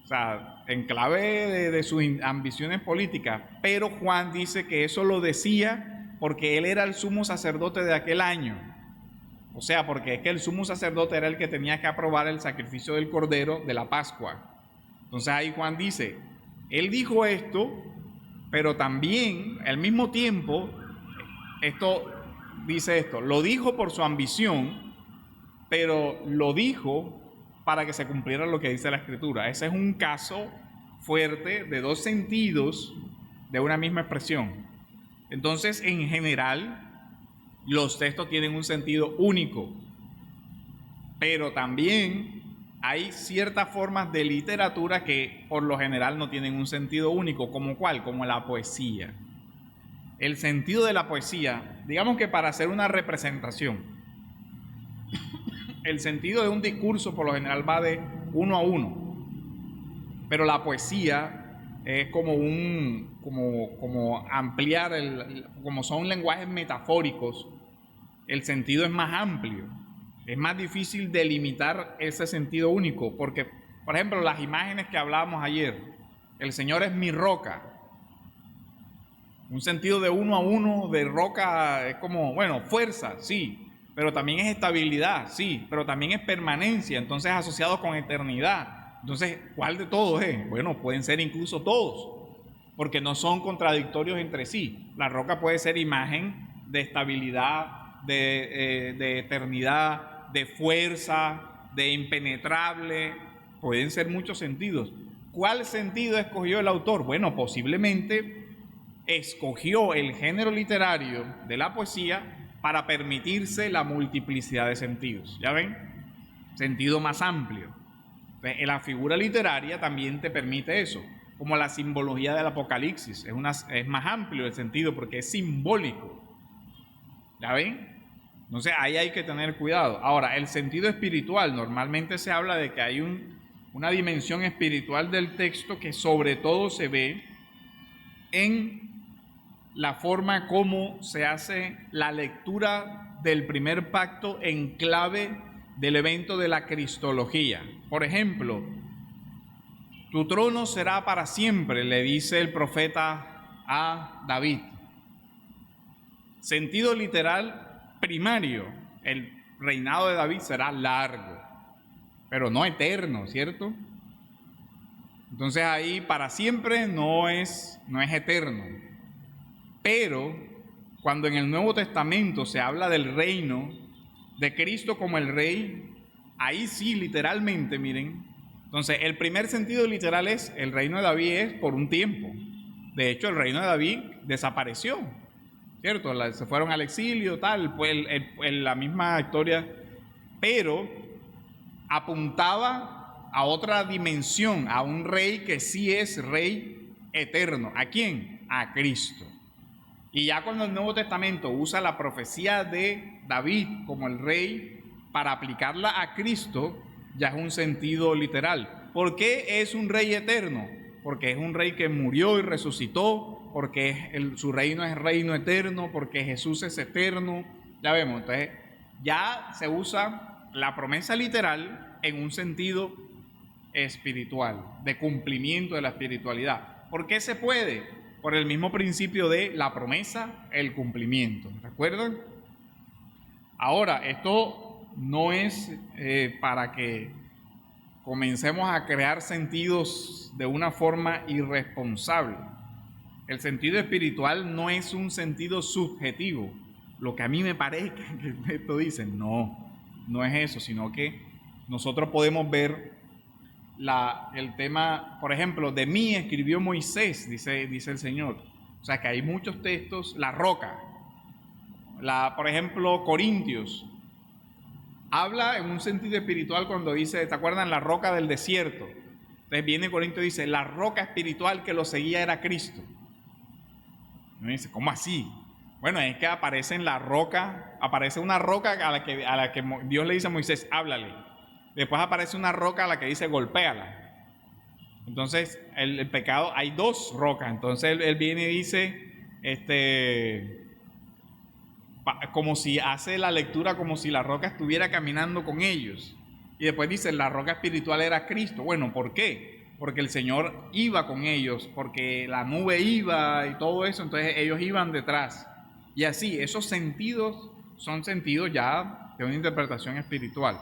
o sea, en clave de sus ambiciones políticas. Pero Juan dice que eso lo decía porque él era el sumo sacerdote de aquel año. O sea, porque es que el sumo sacerdote era el que tenía que aprobar el sacrificio del cordero de la Pascua. Entonces ahí Juan dice, él dijo esto, pero también al mismo tiempo, lo dijo por su ambición, pero lo dijo para que se cumpliera lo que dice la Escritura. Ese es un caso fuerte de dos sentidos de una misma expresión. Entonces, en general, los textos tienen un sentido único, pero también hay ciertas formas de literatura que por lo general no tienen un sentido único. ¿Como cuál? Como la poesía. El sentido de la poesía, digamos que para hacer una representación, el sentido de un discurso por lo general va de uno a uno, pero la poesía es como ampliar, como son lenguajes metafóricos, el sentido es más amplio, es más difícil delimitar ese sentido único, porque, por ejemplo, las imágenes que hablábamos ayer, el Señor es mi roca, un sentido de uno a uno de roca es como, bueno, fuerza, sí, pero también es estabilidad, sí, pero también es permanencia, entonces asociado con eternidad. Entonces, ¿cuál de todos es? Bueno, pueden ser incluso todos, porque no son contradictorios entre sí. La roca puede ser imagen de estabilidad, de eternidad, de fuerza, de impenetrable, pueden ser muchos sentidos. ¿Cuál sentido escogió el autor? Bueno, posiblemente escogió el género literario de la poesía para permitirse la multiplicidad de sentidos. ¿Ya ven? Sentido más amplio. Entonces, la figura literaria también te permite eso, como la simbología del Apocalipsis. Es más amplio el sentido porque es simbólico. ¿Ya ven? Entonces ahí hay que tener cuidado. Ahora, el sentido espiritual, normalmente se habla de que hay una dimensión espiritual del texto que sobre todo se ve en la forma como se hace la lectura del primer pacto en clave del evento de la cristología. Por ejemplo, tu trono será para siempre, le dice el profeta a David. Sentido literal primario, el reinado de David será largo, pero no eterno, ¿cierto? Entonces ahí para siempre no es eterno. Pero cuando en el Nuevo Testamento se habla del reino de Cristo como el rey, ahí sí literalmente, miren. Entonces el primer sentido literal es el reino de David es por un tiempo. De hecho el reino de David desapareció, ¿cierto? Se fueron al exilio, tal, pues la misma historia, pero apuntaba a otra dimensión, a un rey que sí es rey eterno. ¿A quién? A Cristo. Y ya cuando el Nuevo Testamento usa la profecía de David como el rey para aplicarla a Cristo, ya es un sentido literal. ¿Por qué es un rey eterno? Porque es un rey que murió y resucitó, porque su reino es reino eterno, porque Jesús es eterno. Ya vemos, entonces ya se usa la promesa literal en un sentido espiritual, de cumplimiento de la espiritualidad. ¿Por qué se puede? Por el mismo principio de la promesa, el cumplimiento. ¿Recuerdan? Ahora, esto no es para que comencemos a crear sentidos de una forma irresponsable. El sentido espiritual no es un sentido subjetivo. Lo que a mí me parece que esto dice, no es eso, sino que nosotros podemos ver el tema, por ejemplo, de mí escribió Moisés, dice el Señor. O sea que hay muchos textos, la roca, por ejemplo, Corintios, habla en un sentido espiritual cuando dice, ¿te acuerdan? La roca del desierto. Entonces viene Corintios y dice, la roca espiritual que lo seguía era Cristo. Y uno dice, ¿cómo así? Bueno, es que aparece una roca a la que Dios le dice a Moisés, háblale. Después aparece una roca a la que dice, golpéala. Entonces, el pecado, hay dos rocas. Entonces, él viene y dice, como si hace la lectura como si la roca estuviera caminando con ellos. Y después dice, la roca espiritual era Cristo. Bueno, ¿por qué? Porque el Señor iba con ellos, porque la nube iba y todo eso, entonces ellos iban detrás. Y así, esos sentidos son sentidos ya de una interpretación espiritual.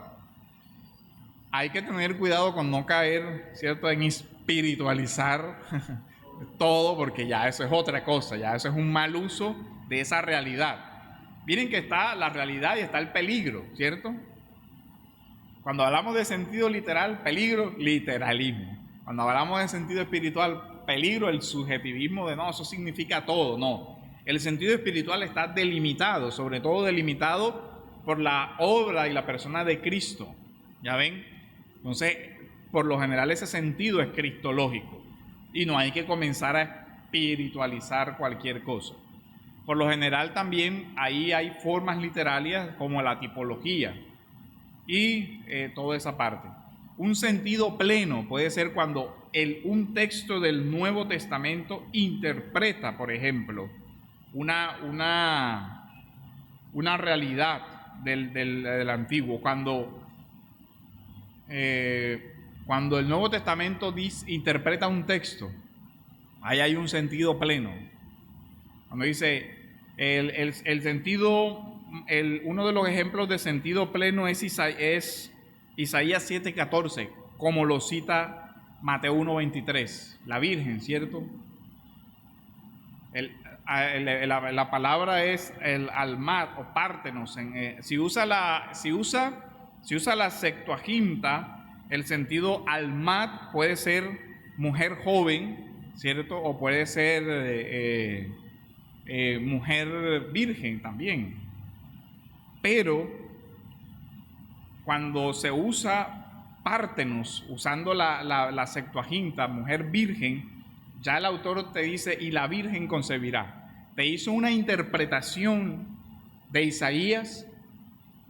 Hay que tener cuidado con no caer, ¿cierto?, en espiritualizar todo, porque ya eso es otra cosa, ya eso es un mal uso de esa realidad. Miren que está la realidad y está el peligro, ¿cierto? Cuando hablamos de sentido literal, peligro, literalismo. Cuando hablamos de sentido espiritual, peligro, el subjetivismo de no, eso significa todo, no. El sentido espiritual está delimitado, sobre todo delimitado por la obra y la persona de Cristo. ¿Ya ven? Entonces, por lo general ese sentido es cristológico y no hay que comenzar a espiritualizar cualquier cosa. Por lo general también ahí hay formas literarias como la tipología y toda esa parte. Un sentido pleno puede ser cuando un texto del Nuevo Testamento interpreta, por ejemplo, una realidad del Antiguo. Cuando el Nuevo Testamento interpreta un texto, ahí hay un sentido pleno. Cuando dice el sentido, uno de los ejemplos de sentido pleno es Isaías 7:14, como lo cita Mateo 1:23, la Virgen, ¿cierto? La palabra es el almat o pártenos. Si usa la Septuaginta, el sentido almat puede ser mujer joven, ¿cierto? O puede ser mujer virgen también. Pero cuando se usa pártenos, usando la Septuaginta, mujer virgen, ya el autor te dice, y la virgen concebirá. Te hizo una interpretación de Isaías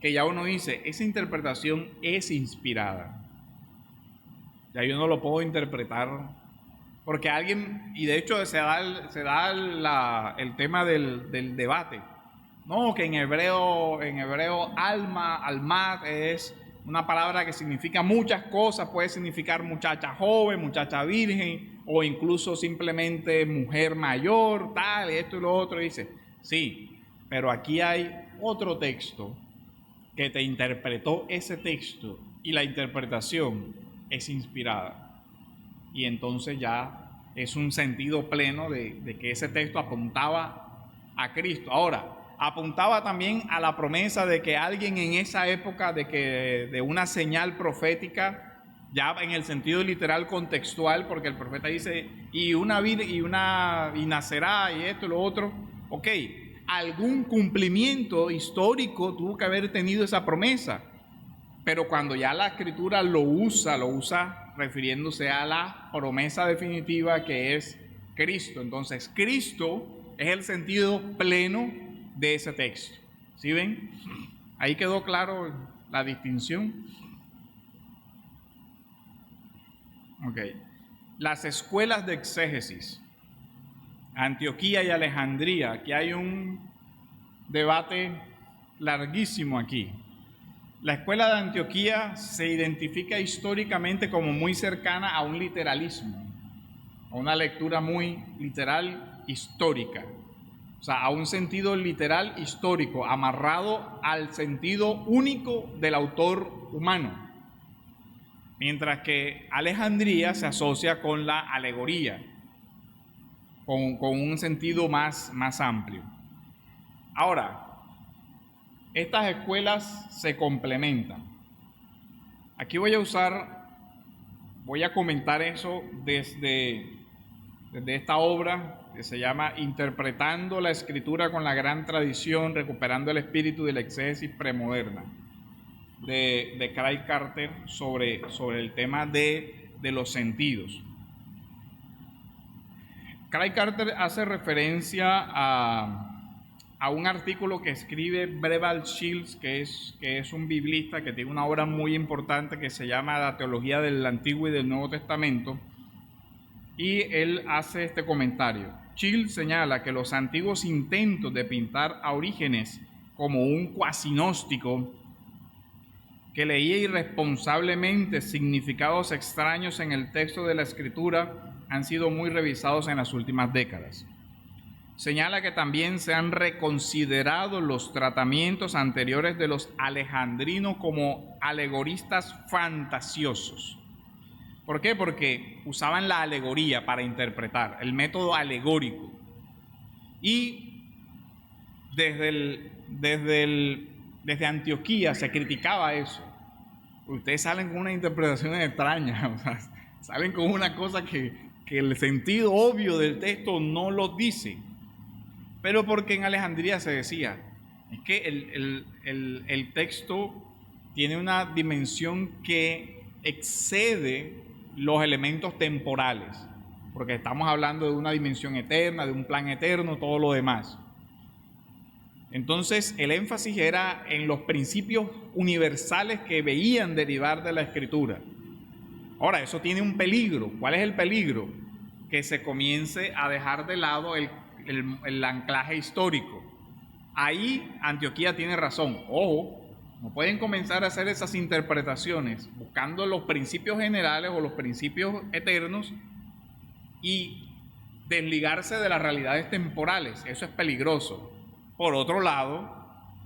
que ya uno dice, esa interpretación es inspirada. Ya yo no lo puedo interpretar porque alguien, y de hecho se da el tema del debate. No, que en hebreo almat es una palabra que significa muchas cosas, puede significar muchacha joven, muchacha virgen, o incluso simplemente mujer mayor, tal, esto y lo otro. Y dice, sí, pero aquí hay otro texto que te interpretó ese texto y la interpretación es inspirada. Y entonces ya es un sentido pleno de que ese texto apuntaba a Cristo. Ahora, apuntaba también a la promesa de que alguien en esa época, de una señal profética, ya en el sentido literal contextual, porque el profeta dice, y nacerá, y esto y lo otro. Ok, algún cumplimiento histórico tuvo que haber tenido esa promesa, pero cuando ya la escritura lo usa refiriéndose a la promesa definitiva que es Cristo. Entonces, Cristo es el sentido pleno de ese texto. ¿Sí ven? Ahí quedó claro la distinción. Ok. Las escuelas de exégesis, Antioquía y Alejandría. Aquí hay un debate larguísimo aquí. La escuela de Antioquía se identifica históricamente como muy cercana a un literalismo, a una lectura muy literal histórica, o sea, a un sentido literal histórico, amarrado al sentido único del autor humano, mientras que Alejandría se asocia con la alegoría, con un sentido más amplio. Ahora, estas escuelas se complementan. Aquí voy a comentar eso desde esta obra que se llama Interpretando la Escritura con la Gran Tradición, recuperando el espíritu de la exégesis premoderna, de Craig Carter, sobre el tema de los sentidos. Craig Carter hace referencia a un artículo que escribe Brevald Shields, que es un biblista que tiene una obra muy importante que se llama La Teología del Antiguo y del Nuevo Testamento, y él hace este comentario. Chill señala que los antiguos intentos de pintar a Orígenes como un cuasinóstico que leía irresponsablemente significados extraños en el texto de la Escritura han sido muy revisados en las últimas décadas. Señala que también se han reconsiderado los tratamientos anteriores de los alejandrinos como alegoristas fantasiosos. ¿Por qué? Porque usaban la alegoría para interpretar, el método alegórico. Y desde Antioquía se criticaba eso. Ustedes salen con una interpretación extraña, o sea, salen con una cosa que el sentido obvio del texto no lo dice. Pero porque en Alejandría se decía, es que el texto tiene una dimensión que excede los elementos temporales, porque estamos hablando de una dimensión eterna, de un plan eterno, todo lo demás. Entonces el énfasis era en los principios universales que veían derivar de la Escritura. Ahora, eso tiene un peligro. ¿Cuál es el peligro? Que se comience a dejar de lado el anclaje histórico. Ahí Antioquía tiene razón. Ojo, no pueden comenzar a hacer esas interpretaciones buscando los principios generales o los principios eternos y desligarse de las realidades temporales. Eso es peligroso. Por otro lado,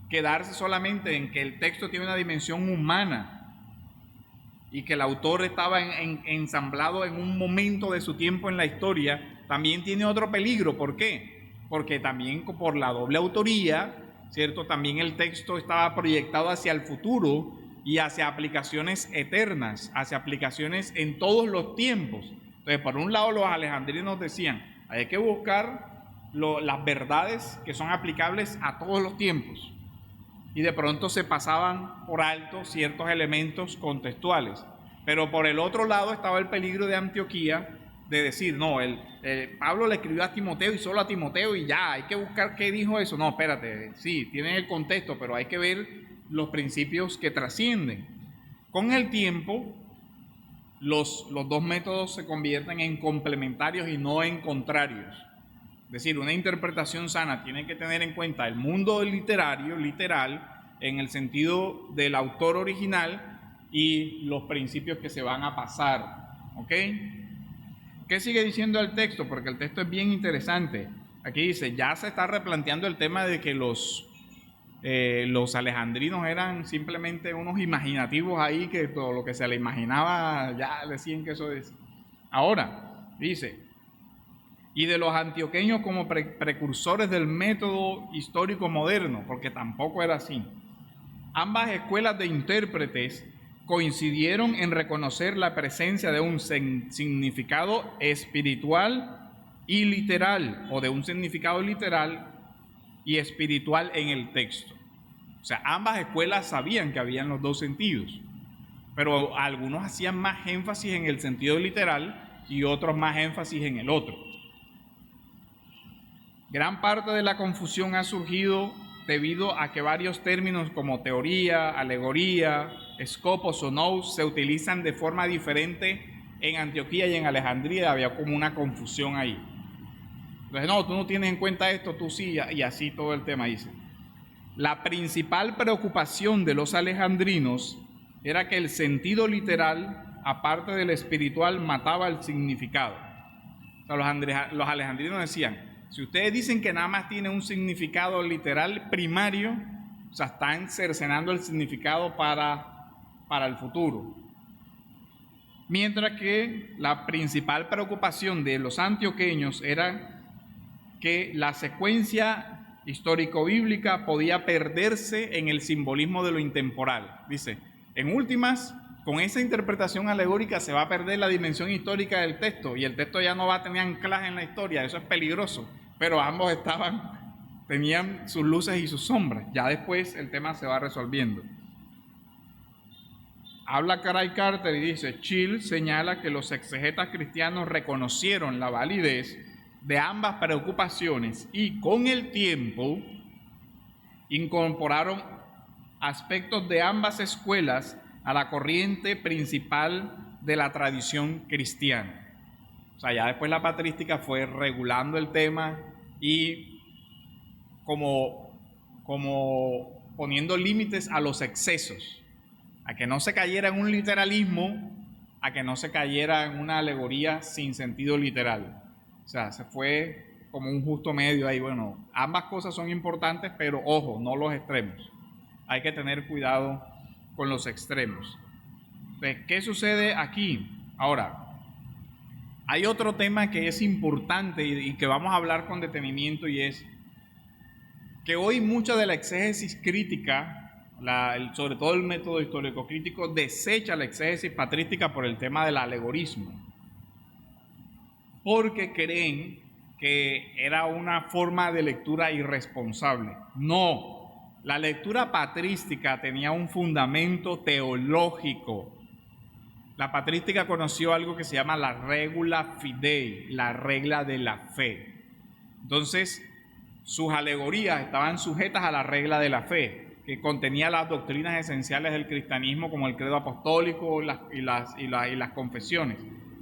quedarse solamente en que el texto tiene una dimensión humana y que el autor estaba ensamblado en un momento de su tiempo en la historia, también tiene otro peligro. ¿Por qué? Porque también por la doble autoría, ¿cierto? También el texto estaba proyectado hacia el futuro y hacia aplicaciones eternas, hacia aplicaciones en todos los tiempos. Entonces, por un lado, los alejandrinos decían, hay que buscar las verdades que son aplicables a todos los tiempos. Y de pronto se pasaban por alto ciertos elementos contextuales. Pero por el otro lado estaba el peligro de Antioquía de decir, no, Pablo le escribió a Timoteo y solo a Timoteo y ya, hay que buscar qué dijo eso. No, espérate, sí, tiene el contexto, pero hay que ver los principios que trascienden. Con el tiempo, los dos métodos se convierten en complementarios y no en contrarios. Es decir, una interpretación sana tiene que tener en cuenta el mundo literario, literal, en el sentido del autor original y los principios que se van a pasar. ¿Ok? ¿Qué sigue diciendo el texto? Porque el texto es bien interesante. Aquí dice, ya se está replanteando el tema de que los alejandrinos eran simplemente unos imaginativos ahí, que todo lo que se le imaginaba ya decían que eso es. Ahora, dice, y de los antioqueños como precursores del método histórico moderno, porque tampoco era así. Ambas escuelas de intérpretes coincidieron en reconocer la presencia de un significado espiritual y literal, o de un significado literal y espiritual en el texto. O sea, ambas escuelas sabían que habían los dos sentidos, pero algunos hacían más énfasis en el sentido literal y otros más énfasis en el otro. Gran parte de la confusión ha surgido debido a que varios términos como teoría, alegoría, escopos o nous se utilizan de forma diferente en Antioquía y en Alejandría. Había como una confusión ahí. Entonces, no, tú no tienes en cuenta esto, tú sí, y así todo el tema dice. La principal preocupación de los alejandrinos era que el sentido literal, aparte del espiritual, mataba el significado. O sea, los alejandrinos decían, si ustedes dicen que nada más tiene un significado literal primario, o sea, están cercenando el significado para el futuro. Mientras que la principal preocupación de los antioqueños era que la secuencia histórico-bíblica podía perderse en el simbolismo de lo intemporal. Dice, en últimas, con esa interpretación alegórica se va a perder la dimensión histórica del texto y el texto ya no va a tener anclaje en la historia. Eso es peligroso. Pero ambos tenían sus luces y sus sombras. Ya después el tema se va resolviendo. Habla Caray Carter y dice, Chill señala que los exegetas cristianos reconocieron la validez de ambas preocupaciones y con el tiempo incorporaron aspectos de ambas escuelas a la corriente principal de la tradición cristiana. O sea, ya después la patrística fue regulando el tema y como poniendo límites a los excesos, a que no se cayera en un literalismo, a que no se cayera en una alegoría sin sentido literal. O sea, se fue como un justo medio ahí. Bueno, ambas cosas son importantes, pero ojo, no los extremos. Hay que tener cuidado con los extremos. Entonces, ¿qué sucede aquí? Ahora, hay otro tema que es importante y que vamos a hablar con detenimiento, y es que hoy mucha de la exégesis crítica, sobre todo el método histórico crítico, desecha la exégesis patrística por el tema del alegorismo, porque creen que era una forma de lectura irresponsable. No, la lectura patrística tenía un fundamento teológico. La patrística conoció algo que se llama la regula fidei, la regla de la fe. Entonces, sus alegorías estaban sujetas a la regla de la fe, que contenía las doctrinas esenciales del cristianismo, como el credo apostólico y las confesiones.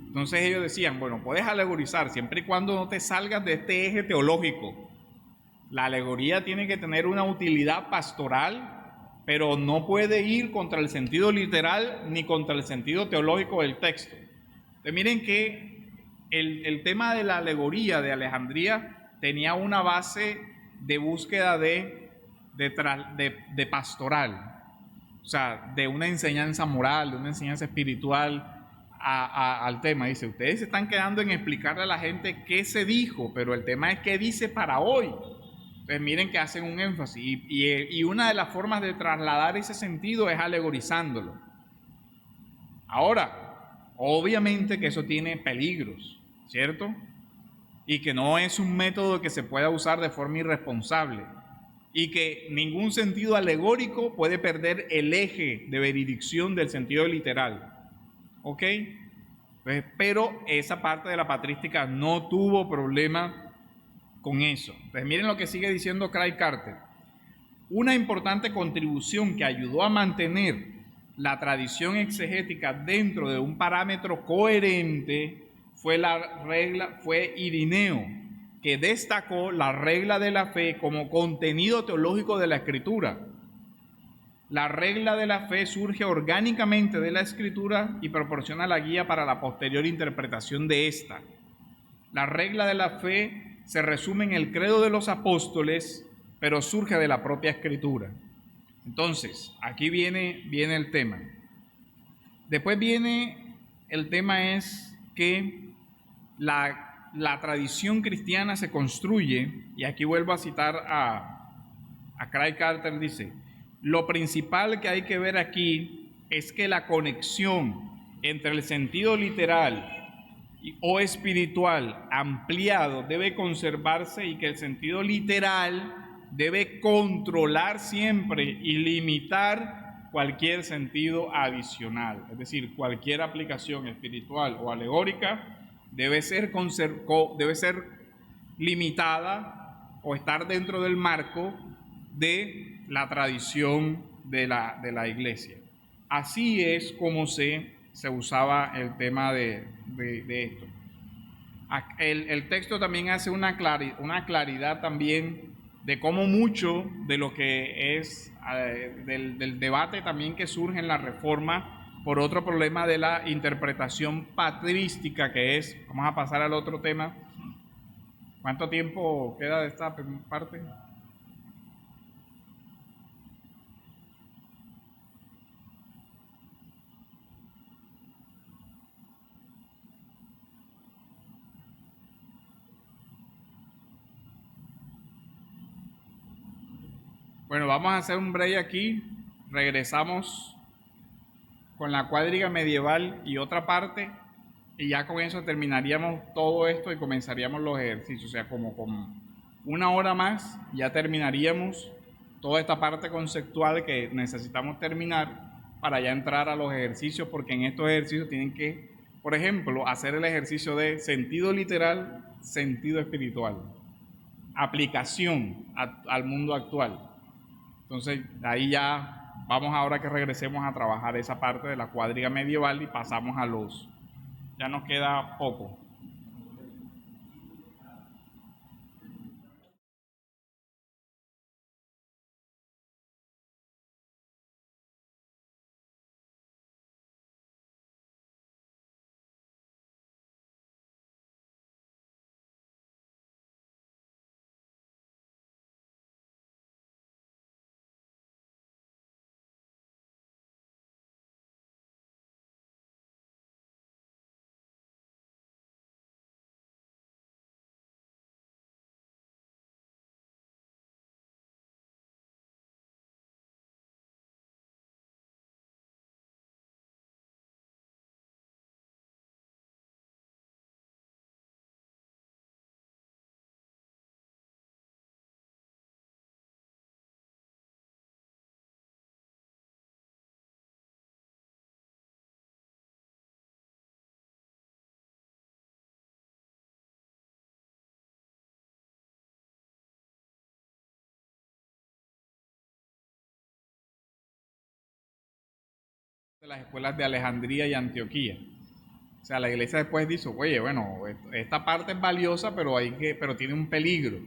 Entonces ellos decían, bueno, puedes alegorizar siempre y cuando no te salgas de este eje teológico. La alegoría tiene que tener una utilidad pastoral, pero no puede ir contra el sentido literal ni contra el sentido teológico del texto. Entonces miren que el tema de la alegoría de Alejandría tenía una base de búsqueda de pastoral, o sea, de una enseñanza moral, de una enseñanza espiritual al tema. Dice, ustedes se están quedando en explicarle a la gente qué se dijo, pero el tema es qué dice para hoy. Entonces miren que hacen un énfasis y una de las formas de trasladar ese sentido es alegorizándolo. Ahora, obviamente que eso tiene peligros, ¿cierto? Y que no es un método que se pueda usar de forma irresponsable y que ningún sentido alegórico puede perder el eje de veridicción del sentido literal. ¿Ok? Pues, pero esa parte de la patrística no tuvo problema con eso. Pues miren lo que sigue diciendo Craig Carter. Una importante contribución que ayudó a mantener la tradición exegética dentro de un parámetro coherente fue Irineo, que destacó la regla de la fe como contenido teológico de la Escritura. La regla de la fe surge orgánicamente de la Escritura y proporciona la guía para la posterior interpretación de esta. La regla de la fe se resume en el credo de los apóstoles, pero surge de la propia Escritura. Entonces, aquí viene el tema. Después viene el tema es que la tradición cristiana se construye, y aquí vuelvo a citar a Craig Carter, dice, lo principal que hay que ver aquí es que la conexión entre el sentido literal o espiritual ampliado debe conservarse y que el sentido literal debe controlar siempre y limitar cualquier sentido adicional. Es decir, cualquier aplicación espiritual o alegórica debe ser limitada o estar dentro del marco de la tradición de la iglesia. Así es como se usaba el tema de esto. El texto también hace una claridad también de cómo mucho de lo que es del debate también que surge en la Reforma por otro problema de la interpretación patrística, que es, vamos a pasar al otro tema. ¿Cuánto tiempo queda de esta parte? Bueno, vamos a hacer un break aquí. Regresamos con la cuadriga medieval y otra parte, y ya con eso terminaríamos todo esto y comenzaríamos los ejercicios. O sea, como con una hora más ya terminaríamos toda esta parte conceptual que necesitamos terminar para ya entrar a los ejercicios, porque en estos ejercicios tienen que, por ejemplo, hacer el ejercicio de sentido literal, sentido espiritual, aplicación al mundo actual. Entonces, ahí ya vamos, ahora que regresemos a trabajar esa parte de la cuadriga medieval y pasamos a ya nos queda poco. las escuelas de Alejandría y Antioquía. O sea, la iglesia después dice, oye, bueno, esta parte es valiosa, pero tiene un peligro.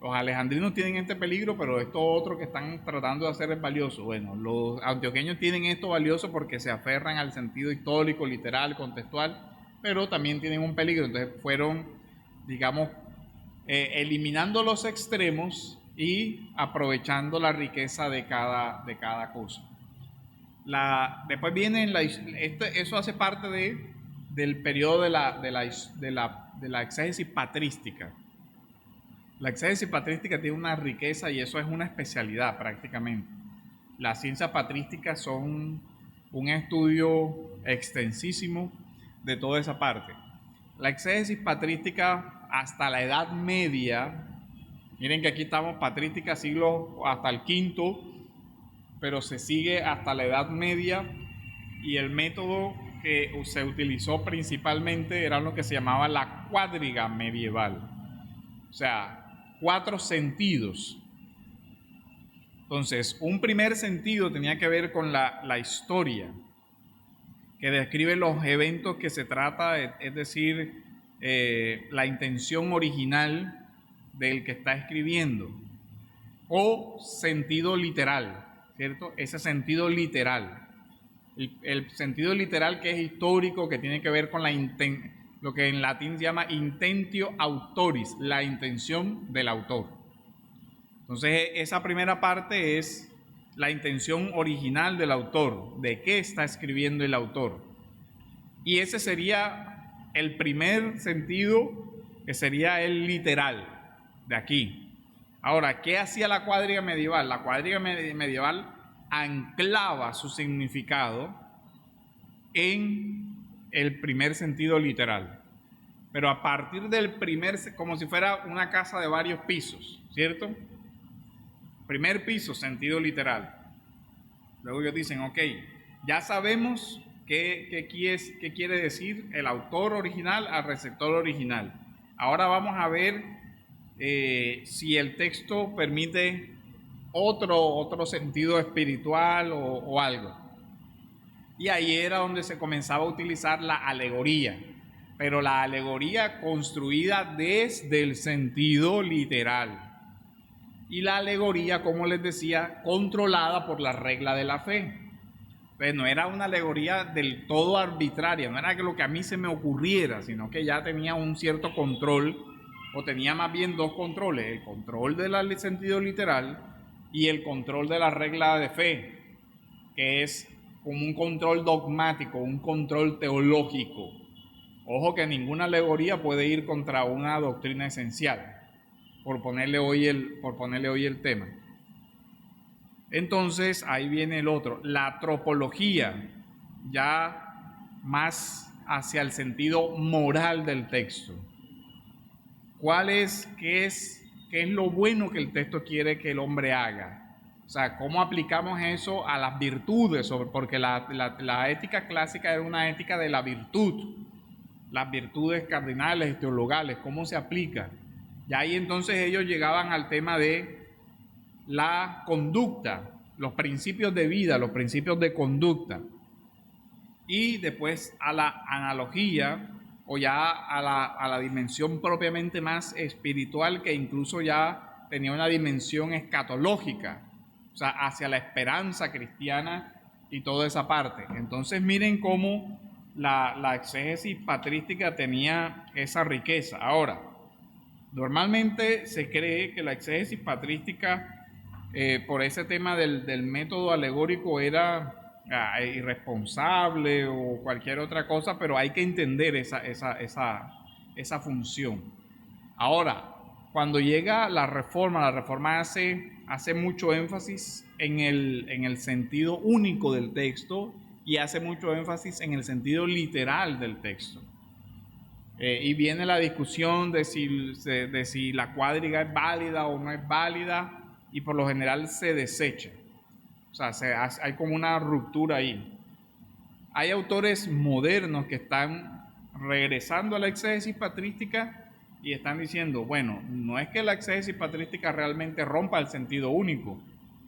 Los alejandrinos tienen este peligro, pero esto otro que están tratando de hacer es valioso. Bueno, los antioqueños tienen esto valioso porque se aferran al sentido histórico, literal, contextual, pero también tienen un peligro. Entonces fueron, digamos, eliminando los extremos y aprovechando la riqueza de cada cosa. Después viene eso hace parte del periodo de la exégesis patrística. La exégesis patrística tiene una riqueza y eso es una especialidad prácticamente. Las ciencias patrísticas son un estudio extensísimo de toda esa parte. La exégesis patrística hasta la Edad Media, miren que aquí estamos patrística siglo hasta el quinto, pero se sigue hasta la Edad Media y el método que se utilizó principalmente era lo que se llamaba la cuadriga medieval. O sea, 4 sentidos. Entonces, un primer sentido tenía que ver con la historia, que describe los eventos que se trata, es decir, la intención original del que está escribiendo, o sentido literal, ¿cierto? Ese sentido literal. El sentido literal que es histórico, que tiene que ver con lo que en latín se llama intentio autoris, la intención del autor. Entonces, esa primera parte es la intención original del autor, de qué está escribiendo el autor. Y ese sería el primer sentido, que sería el literal de aquí. Ahora, ¿qué hacía la cuadriga medieval? La cuadriga medieval anclaba su significado en el primer sentido literal. Pero a partir del como si fuera una casa de varios pisos, ¿cierto? Primer piso, sentido literal. Luego ellos dicen, ok, ya sabemos qué quiere decir el autor original al receptor original. Ahora vamos a ver si el texto permite otro sentido espiritual o algo. Y ahí era donde se comenzaba a utilizar la alegoría, pero la alegoría construida desde el sentido literal. Y la alegoría, como les decía, controlada por la regla de la fe. Entonces no era una alegoría del todo arbitraria, no era que lo que a mí se me ocurriera, sino que ya tenía un cierto control, o tenía más bien 2 controles, el control del sentido literal y el control de la regla de fe, que es como un control dogmático, un control teológico. Ojo que ninguna alegoría puede ir contra una doctrina esencial, por ponerle hoy el tema. Entonces ahí viene el otro, la tropología, ya más hacia el sentido moral del texto. ¿Qué es lo bueno que el texto quiere que el hombre haga? O sea, ¿cómo aplicamos eso a las virtudes? Porque la ética clásica era una ética de la virtud, las virtudes cardinales y teologales, ¿cómo se aplica? Y ahí entonces ellos llegaban al tema de la conducta, los principios de vida, los principios de conducta. Y después a la analogía o ya a la dimensión propiamente más espiritual, que incluso ya tenía una dimensión escatológica, o sea, hacia la esperanza cristiana y toda esa parte. Entonces miren cómo la exégesis patrística tenía esa riqueza. Ahora, normalmente se cree que la exégesis patrística, por ese tema del método alegórico, era irresponsable o cualquier otra cosa, pero hay que entender esa función. Ahora, cuando llega la reforma hace mucho énfasis en el sentido único del texto y hace mucho énfasis en el sentido literal del texto. Y viene la discusión de si la cuadriga es válida o no es válida, y por lo general se desecha. O sea, hay como una ruptura ahí. Hay autores modernos que están regresando a la exégesis patrística y están diciendo, bueno, no es que la exégesis patrística realmente rompa el sentido único,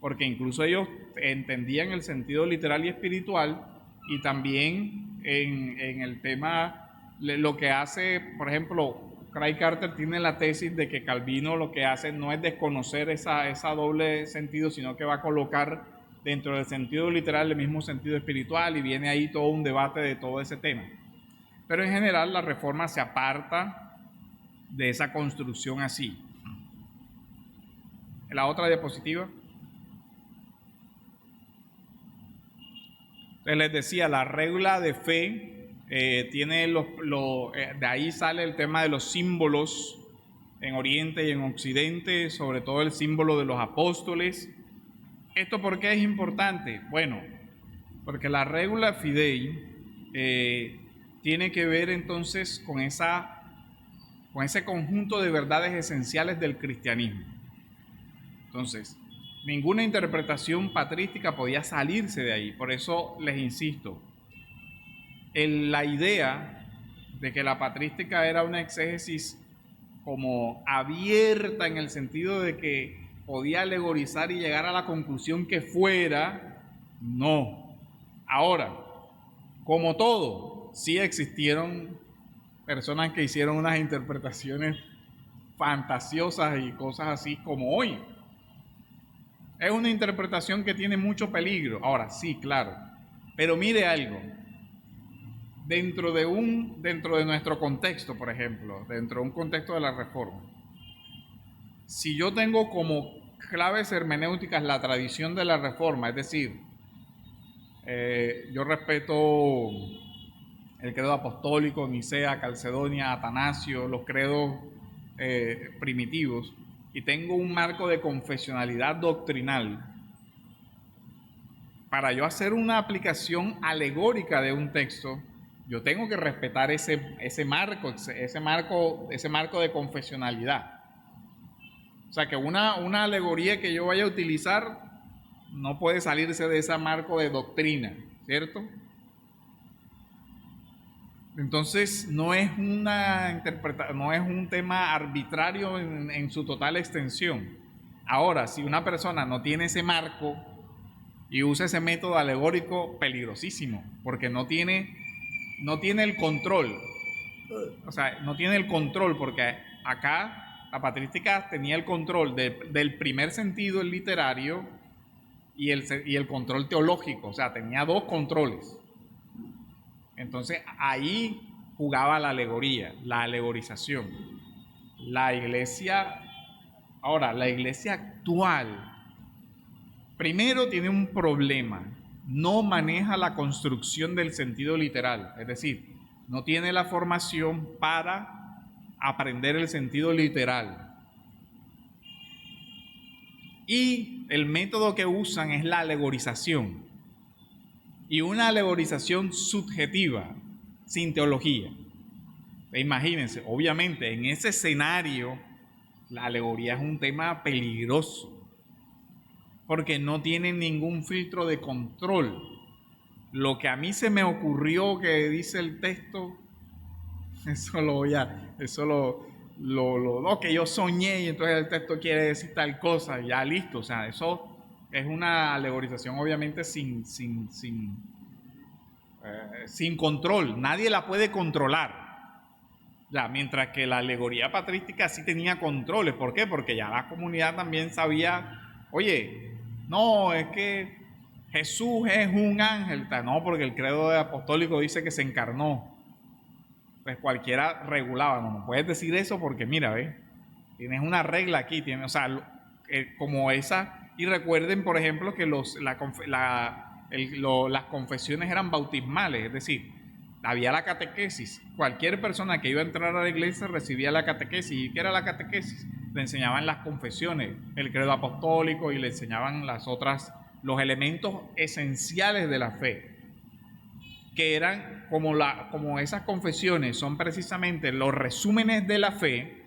porque incluso ellos entendían el sentido literal y espiritual, y también en el tema, lo que hace, por ejemplo, Craig Carter tiene la tesis de que Calvino lo que hace no es desconocer esa doble sentido, sino que va a colocar dentro del sentido literal el mismo sentido espiritual, y viene ahí todo un debate de todo ese tema. Pero en general la Reforma se aparta de esa construcción así. En la otra diapositiva. Entonces les decía, la regla de fe tiene de ahí sale el tema de los símbolos en Oriente y en Occidente, sobre todo el símbolo de los apóstoles. ¿Esto por qué es importante? Bueno, porque la regula fidei tiene que ver entonces con ese conjunto de verdades esenciales del cristianismo. Entonces, ninguna interpretación patrística podía salirse de ahí. Por eso les insisto, la idea de que la patrística era una exégesis como abierta, en el sentido de que podía alegorizar y llegar a la conclusión que fuera, no. Ahora, como todo, sí existieron personas que hicieron unas interpretaciones fantasiosas y cosas así como hoy. Es una interpretación que tiene mucho peligro. Ahora, sí, claro. Pero mire algo. Dentro de nuestro contexto, por ejemplo, dentro de un contexto de la Reforma, si yo tengo como claves hermenéuticas la tradición de la Reforma, es decir, yo respeto el credo apostólico, Nicea, Calcedonia, Atanasio, los credos primitivos, y tengo un marco de confesionalidad doctrinal, para yo hacer una aplicación alegórica de un texto, yo tengo que respetar ese marco de confesionalidad. O sea, que una alegoría que yo vaya a utilizar no puede salirse de ese marco de doctrina, ¿cierto? Entonces no es un tema arbitrario en su total extensión. Ahora, si una persona no tiene ese marco y usa ese método alegórico, peligrosísimo, porque no tiene el control. O sea, no tiene el control, porque acá la patrística tenía el control del primer sentido, el literario, y el control teológico. O sea, tenía dos controles. Entonces ahí jugaba la alegoría, la alegorización. La iglesia actual, primero tiene un problema: no maneja la construcción del sentido literal, es decir, no tiene la formación para aprender el sentido literal. Y el método que usan es la alegorización, y una alegorización subjetiva, sin teología. Imagínense, obviamente en ese escenario la alegoría es un tema peligroso, porque no tiene ningún filtro de control. Lo que a mí se me ocurrió que dice el texto, lo que yo soñé, y entonces el texto quiere decir tal cosa, ya listo. O sea, eso es una alegorización obviamente sin control. Nadie la puede controlar. Ya, mientras que la alegoría patrística sí tenía controles. ¿Por qué? Porque ya la comunidad también sabía, oye, no, es que Jesús es un ángel. No, porque el credo apostólico dice que se encarnó. Pues cualquiera regulaba. No puedes decir eso porque mira, ¿ves? Tienes una regla aquí. O sea, como esa. Y recuerden, por ejemplo, que las confesiones eran bautismales. Es decir, había la catequesis. Cualquier persona que iba a entrar a la iglesia recibía la catequesis. ¿Y qué era la catequesis? Le enseñaban las confesiones, el credo apostólico, y le enseñaban los elementos esenciales de la fe, que eran como esas confesiones son precisamente los resúmenes de la fe.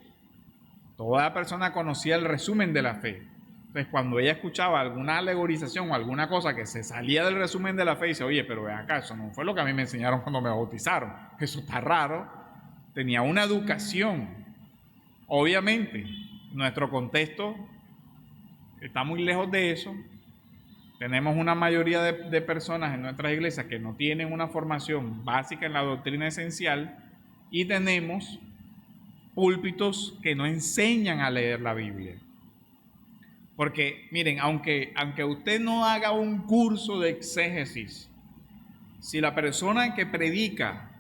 Toda persona conocía el resumen de la fe. Entonces, cuando ella escuchaba alguna alegorización o alguna cosa que se salía del resumen de la fe, dice, oye, pero ven acá, eso no fue lo que a mí me enseñaron cuando me bautizaron. Eso está raro. Tenía una educación. Obviamente, nuestro contexto está muy lejos de eso, Tenemos una mayoría de personas en nuestras iglesias que no tienen una formación básica en la doctrina esencial y tenemos púlpitos que no enseñan a leer la Biblia. Porque miren, aunque usted no haga un curso de exégesis, si la persona que predica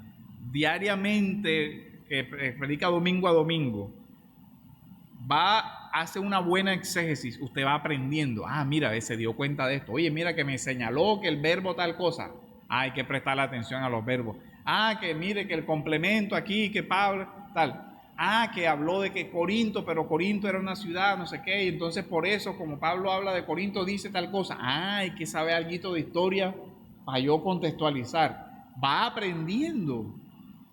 diariamente, que predica domingo a domingo, hace una buena exégesis, usted va aprendiendo. Ah, mira, se dio cuenta de esto. Oye, mira que me señaló que el verbo tal cosa. Ah, hay que prestarle atención a los verbos. Ah, que mire que el complemento aquí, que Pablo, tal. Ah, que habló de que Corinto, pero Corinto era una ciudad, no sé qué, y entonces por eso, como Pablo habla de Corinto, dice tal cosa. Ah, hay que saber algo de historia para yo contextualizar. Va aprendiendo.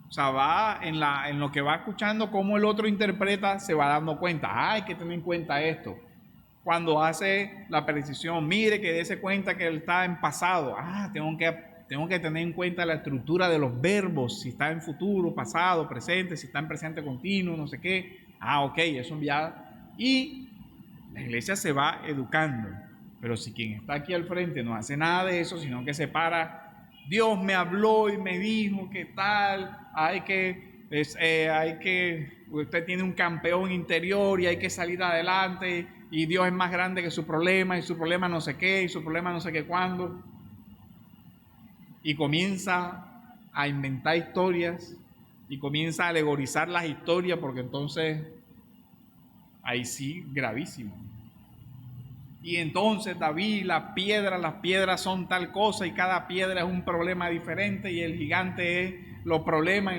O sea, va en lo que va escuchando cómo el otro interpreta, se va dando cuenta. Ah, hay que tener en cuenta esto. Cuando hace la precisión, mire que dése cuenta que él está en pasado. Ah, tengo que tener en cuenta la estructura de los verbos, si está en futuro, pasado, presente, si está en presente continuo, no sé qué. Ah, ok, eso ya. Y la iglesia se va educando. Pero si quien está aquí al frente no hace nada de eso, sino que se para, Dios me habló y me dijo que tal, usted tiene un campeón interior y hay que salir adelante y Dios es más grande que su problema y su problema no sé qué y su problema no sé qué cuándo. Y comienza a inventar historias y comienza a alegorizar las historias, porque entonces ahí sí, gravísimo. Y entonces David, las piedras son tal cosa y cada piedra es un problema diferente y el gigante es los problemas.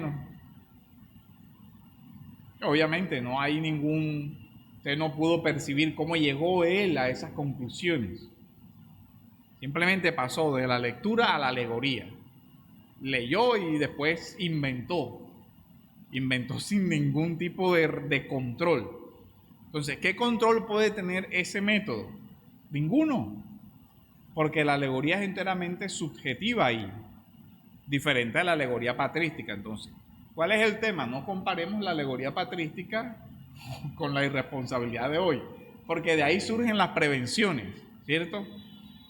Obviamente no hay usted no pudo percibir cómo llegó él a esas conclusiones. Simplemente pasó de la lectura a la alegoría. Leyó y después inventó sin ningún tipo de control. Entonces, ¿qué control puede tener ese método? Ninguno. Porque la alegoría es enteramente subjetiva y diferente a la alegoría patrística. Entonces, ¿cuál es el tema? No comparemos la alegoría patrística con la irresponsabilidad de hoy, porque de ahí surgen las prevenciones, ¿cierto?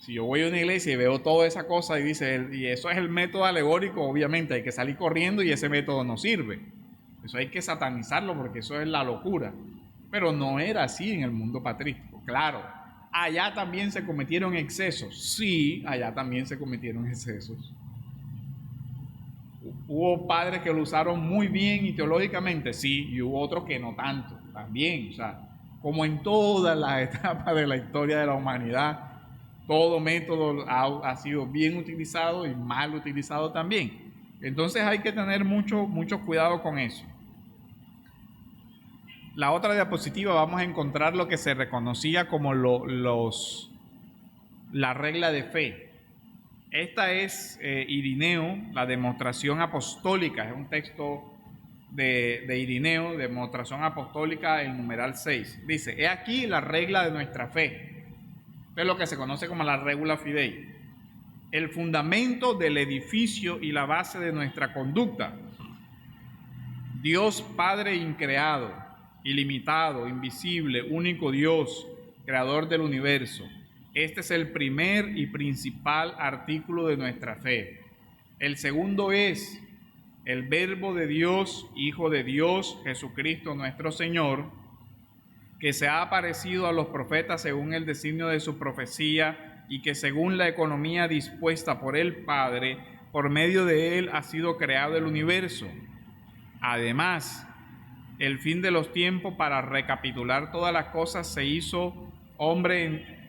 Si yo voy a una iglesia y veo toda esa cosa y dice, y eso es el método alegórico, obviamente hay que salir corriendo y ese método no sirve. Eso hay que satanizarlo porque eso es la locura. Pero no era así en el mundo patrístico, claro. Allá también se cometieron excesos. Sí, allá también se cometieron excesos. Hubo padres que lo usaron muy bien y teológicamente, sí, y hubo otros que no tanto, también. O sea, como en todas las etapas de la historia de la humanidad, todo método ha sido bien utilizado y mal utilizado también. Entonces hay que tener mucho cuidado con eso. La otra diapositiva vamos a encontrar lo que se reconocía como la regla de fe. Esta es Irineo, la demostración apostólica, es un texto de Irineo, demostración apostólica, el numeral 6. Dice, he aquí la regla de nuestra fe. Esto es lo que se conoce como la regula fidei. El fundamento del edificio y la base de nuestra conducta. Dios Padre increado, ilimitado, invisible, único Dios, creador del universo. Este es el primer y principal artículo de nuestra fe. El segundo es el Verbo de Dios, Hijo de Dios, Jesucristo nuestro Señor, que se ha aparecido a los profetas según el designio de su profecía y que según la economía dispuesta por el Padre, por medio de él ha sido creado el universo. Además, el fin de los tiempos, para recapitular todas las cosas, se hizo hombre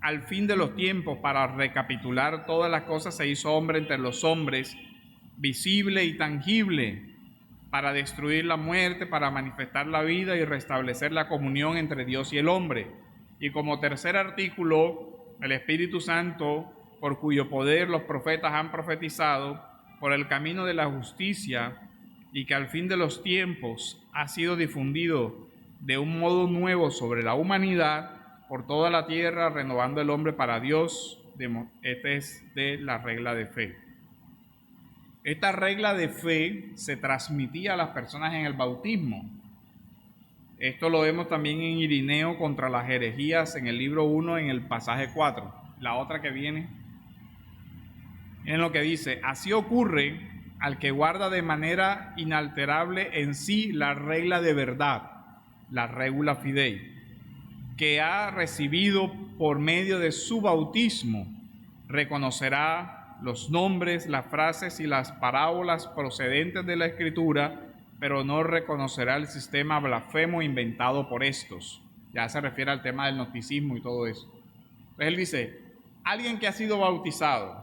al fin de los tiempos, para recapitular todas las cosas, se hizo hombre entre los hombres, visible y tangible, para destruir la muerte, para manifestar la vida y restablecer la comunión entre Dios y el hombre. Y como tercer artículo, el Espíritu Santo, por cuyo poder los profetas han profetizado, por el camino de la justicia, y que al fin de los tiempos ha sido difundido de un modo nuevo sobre la humanidad, por toda la tierra, renovando el hombre para Dios. Esta es de la regla de fe. Esta regla de fe se transmitía a las personas en el bautismo. Esto lo vemos también en Irineo contra las herejías, en el libro 1, en el pasaje 4. la otra que viene. Miren lo que dice: así ocurre al que guarda de manera inalterable en sí la regla de verdad, la regula fidei, que ha recibido por medio de su bautismo, reconocerá los nombres, las frases y las parábolas procedentes de la Escritura, pero no reconocerá el sistema blasfemo inventado por estos. Ya se refiere al tema del gnosticismo y todo eso. Entonces él dice, alguien que ha sido bautizado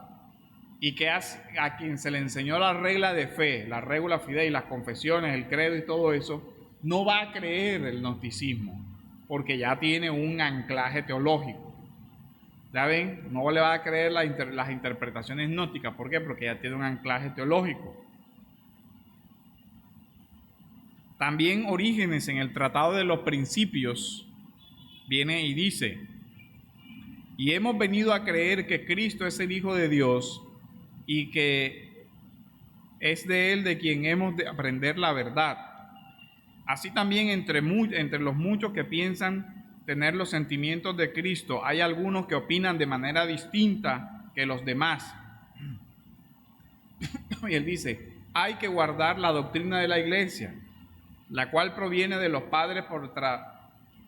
y que a quien se le enseñó la regla de fe, la regula fidei, las confesiones, el credo y todo eso, no va a creer el gnosticismo, porque ya tiene un anclaje teológico. ¿Ya ven? No le va a creer las interpretaciones gnósticas. ¿Por qué? Porque ya tiene un anclaje teológico. También Orígenes, en el Tratado de los Principios, viene y dice: y hemos venido a creer que Cristo es el Hijo de Dios y que es de Él de quien hemos de aprender la verdad. Así también entre los muchos que piensan tener los sentimientos de Cristo, hay algunos que opinan de manera distinta que los demás. Y él dice, hay que guardar la doctrina de la iglesia, la cual proviene de los padres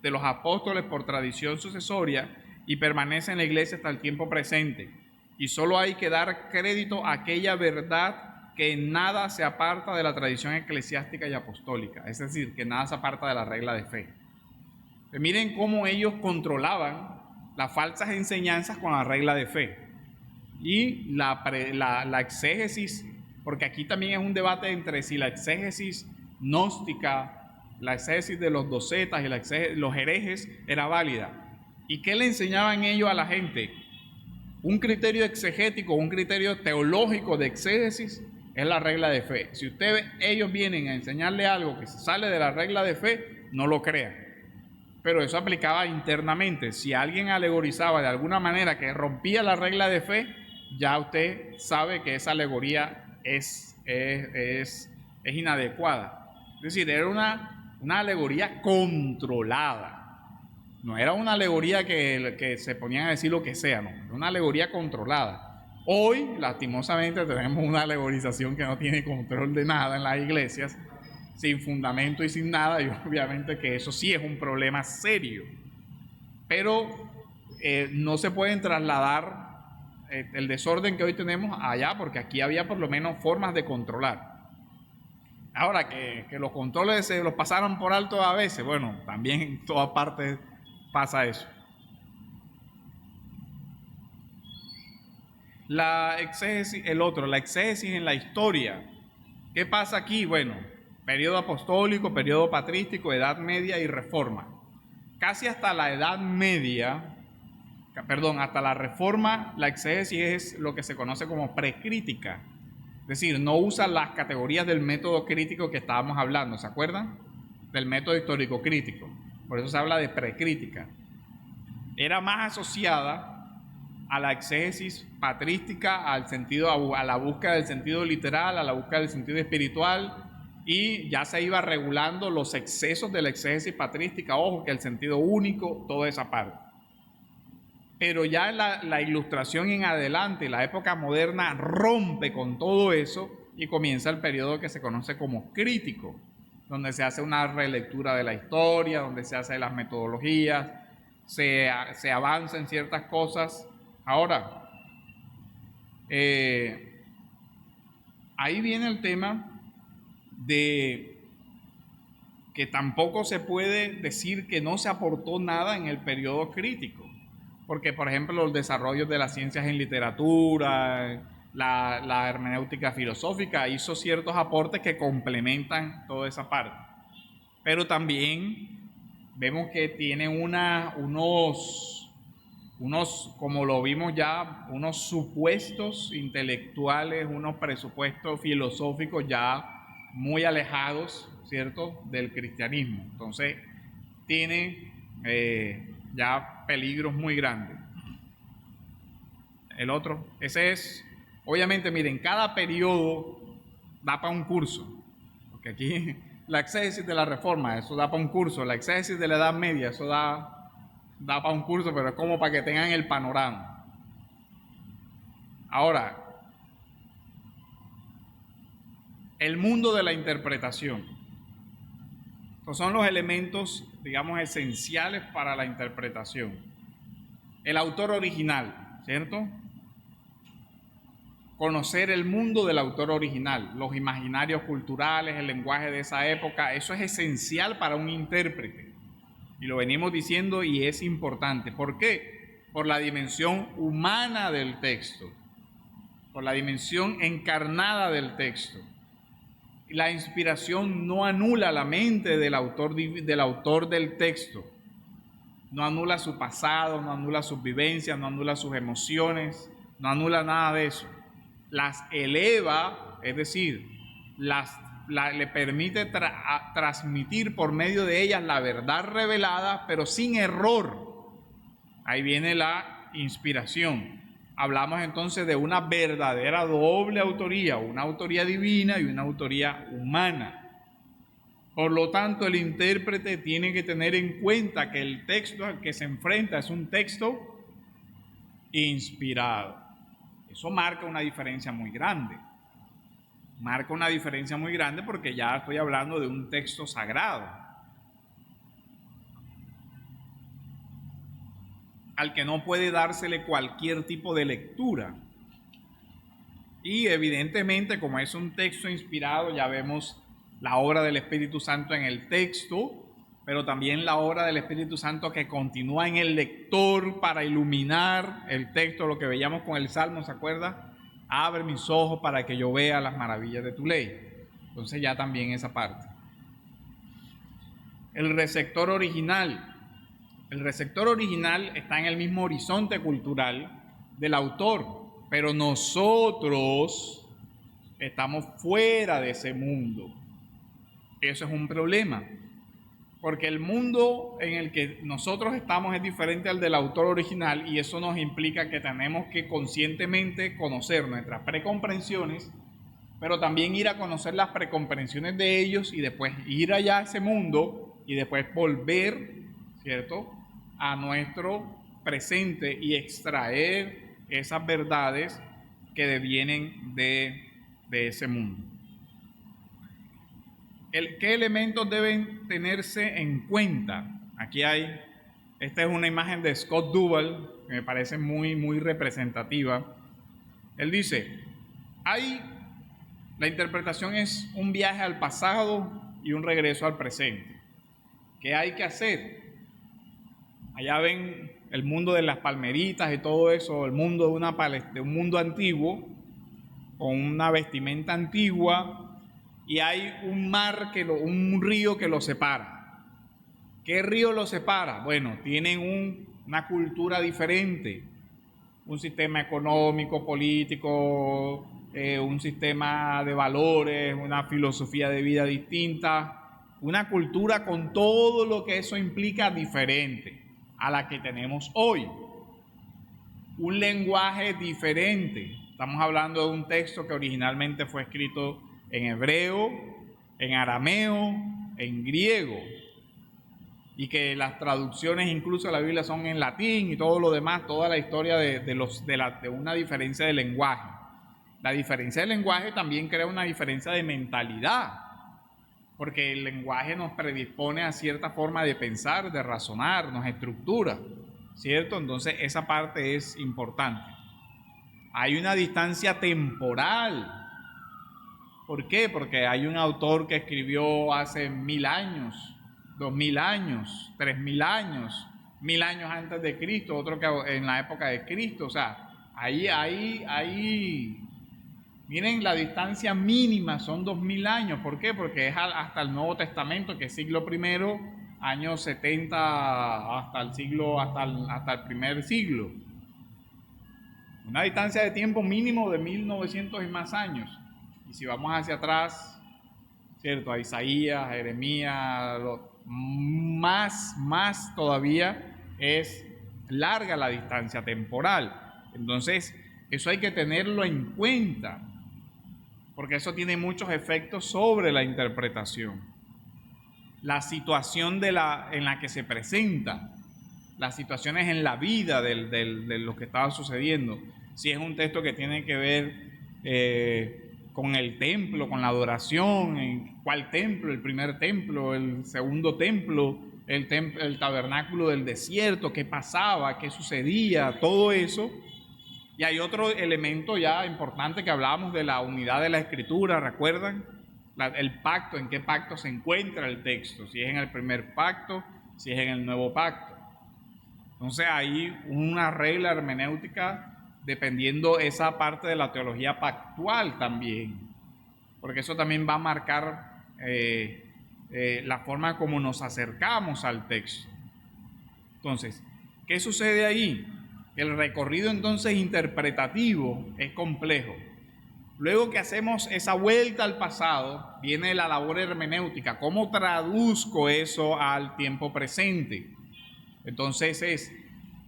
de los apóstoles por tradición sucesoria y permanece en la iglesia hasta el tiempo presente. Y solo hay que dar crédito a aquella verdad que en nada se aparta de la tradición eclesiástica y apostólica, es decir, que nada se aparta de la regla de fe. Miren cómo ellos controlaban las falsas enseñanzas con la regla de fe y la exégesis, porque aquí también es un debate entre si la exégesis gnóstica, la exégesis de los docetas y la exégesis de los herejes era válida. ¿Y qué le enseñaban ellos a la gente? Un criterio exegético, un criterio teológico de exégesis es la regla de fe. Si ellos vienen a enseñarle algo que sale de la regla de fe, no lo crean. Pero eso aplicaba internamente. Si alguien alegorizaba de alguna manera que rompía la regla de fe, ya usted sabe que esa alegoría es inadecuada. Es decir, era una alegoría controlada. No era una alegoría que se ponían a decir lo que sea, no. Era una alegoría controlada. Hoy, lastimosamente, tenemos una alegorización que no tiene control de nada en las iglesias, sin fundamento y sin nada, y obviamente que eso sí es un problema serio. Pero no se pueden trasladar el desorden que hoy tenemos allá, porque aquí había por lo menos formas de controlar. Ahora, que los controles se los pasaron por alto a veces, bueno, también en todas partes pasa eso. La exégesis en la historia. ¿Qué pasa aquí? Bueno, periodo apostólico, periodo patrístico, Edad Media y Reforma. Casi hasta la Edad Media, hasta la Reforma, la exégesis es lo que se conoce como precrítica. Es decir, no usa las categorías del método crítico que estábamos hablando, ¿se acuerdan? Del método histórico crítico. Por eso se habla de precrítica. Era más asociada a la exégesis patrística, a la búsqueda del sentido literal, a la búsqueda del sentido espiritual, y ya se iba regulando los excesos de la exégesis patrística, ojo, que el sentido único, toda esa parte. Pero ya la Ilustración en adelante, la época moderna, rompe con todo eso y comienza el periodo que se conoce como crítico, donde se hace una relectura de la historia, donde se hace las metodologías, se avanza en ciertas cosas. Ahora, ahí viene el tema de que tampoco se puede decir que no se aportó nada en el periodo crítico, porque por ejemplo los desarrollos de las ciencias en literatura, la hermenéutica filosófica hizo ciertos aportes que complementan toda esa parte, pero también vemos que tiene unos, como lo vimos ya, unos supuestos intelectuales, unos presupuestos filosóficos ya muy alejados, ¿cierto?, del cristianismo. Entonces, tiene ya peligros muy grandes. El otro, ese es, obviamente, miren, cada periodo da para un curso, porque aquí la exégesis de la Reforma, eso da para un curso, la exégesis de la Edad Media, eso da para un curso, pero es como para que tengan el panorama. Ahora, el mundo de la interpretación. Estos son los elementos, digamos, esenciales para la interpretación. El autor original, ¿cierto? Conocer el mundo del autor original, los imaginarios culturales, el lenguaje de esa época, eso es esencial para un intérprete. Y lo venimos diciendo y es importante. ¿Por qué? Por la dimensión humana del texto, por la dimensión encarnada del texto. La inspiración no anula la mente del autor del texto, no anula su pasado, no anula sus vivencias, no anula sus emociones, no anula nada de eso. Las eleva, es decir, le permite transmitir por medio de ellas la verdad revelada, pero sin error. Ahí viene la inspiración. Hablamos entonces de una verdadera doble autoría, una autoría divina y una autoría humana. Por lo tanto, el intérprete tiene que tener en cuenta que el texto al que se enfrenta es un texto inspirado. Eso marca una diferencia muy grande. Marca una diferencia muy grande porque ya estoy hablando de un texto sagrado, al que no puede dársele cualquier tipo de lectura. Y evidentemente, como es un texto inspirado, ya vemos la obra del Espíritu Santo en el texto, pero también la obra del Espíritu Santo que continúa en el lector para iluminar el texto, lo que veíamos con el Salmo, ¿se acuerda? Abre mis ojos para que yo vea las maravillas de tu ley. Entonces ya también esa parte. El receptor original. El receptor original está en el mismo horizonte cultural del autor, pero nosotros estamos fuera de ese mundo. Eso es un problema, porque el mundo en el que nosotros estamos es diferente al del autor original y eso nos implica que tenemos que conscientemente conocer nuestras precomprensiones, pero también ir a conocer las precomprensiones de ellos y después ir allá a ese mundo y después volver, ¿cierto?, a nuestro presente y extraer esas verdades que devienen de ese mundo. ¿Qué elementos deben tenerse en cuenta? Aquí hay, esta es una imagen de Scott Duvall que me parece muy representativa. Él dice, la interpretación es un viaje al pasado y un regreso al presente. ¿Qué hay que hacer? Allá ven el mundo de las palmeritas y todo eso, el mundo de un mundo antiguo, con una vestimenta antigua, y hay un río que lo separa. ¿Qué río lo separa? Bueno, tienen una cultura diferente, un sistema económico, político, un sistema de valores, una filosofía de vida distinta, una cultura con todo lo que eso implica diferente a la que tenemos hoy. Un lenguaje diferente. Estamos hablando de un texto que originalmente fue escrito en hebreo, en arameo, en griego, y que las traducciones incluso de la Biblia son en latín y todo lo demás, toda la historia de una diferencia de lenguaje. La diferencia de lenguaje también crea una diferencia de mentalidad, porque el lenguaje nos predispone a cierta forma de pensar, de razonar, nos estructura, ¿cierto? Entonces esa parte es importante. Hay una distancia temporal. ¿Por qué? Porque hay un autor que escribió hace 1000 años, 2000 años, 3000 años, 1000 años antes de Cristo, otro que en la época de Cristo. O sea, ahí, miren, la distancia mínima son 2000 años. ¿Por qué? Porque es hasta el Nuevo Testamento, que es siglo I, años 70 hasta el primer siglo. Una distancia de tiempo mínimo de 1900 y más años. Y si vamos hacia atrás, ¿cierto? A Isaías, a Jeremías, más todavía es larga la distancia temporal. Entonces, eso hay que tenerlo en cuenta, porque eso tiene muchos efectos sobre la interpretación. La situación en la que se presenta, las situaciones en la vida de lo que estaba sucediendo. si es un texto que tiene que ver con el templo, con la adoración, en cuál templo, el primer templo, el segundo templo, el tabernáculo del desierto, qué pasaba, qué sucedía, todo eso. Y hay otro elemento ya importante que hablábamos de la unidad de la escritura, ¿recuerdan? El pacto, en qué pacto se encuentra el texto, si es en el primer pacto, si es en el nuevo pacto. Entonces hay una regla hermenéutica dependiendo esa parte de la teología pactual también, porque eso también va a marcar la forma como nos acercamos al texto. Entonces, ¿qué sucede ahí? El recorrido entonces interpretativo es complejo. Luego que hacemos esa vuelta al pasado, viene la labor hermenéutica. ¿Cómo traduzco eso al tiempo presente? Entonces es,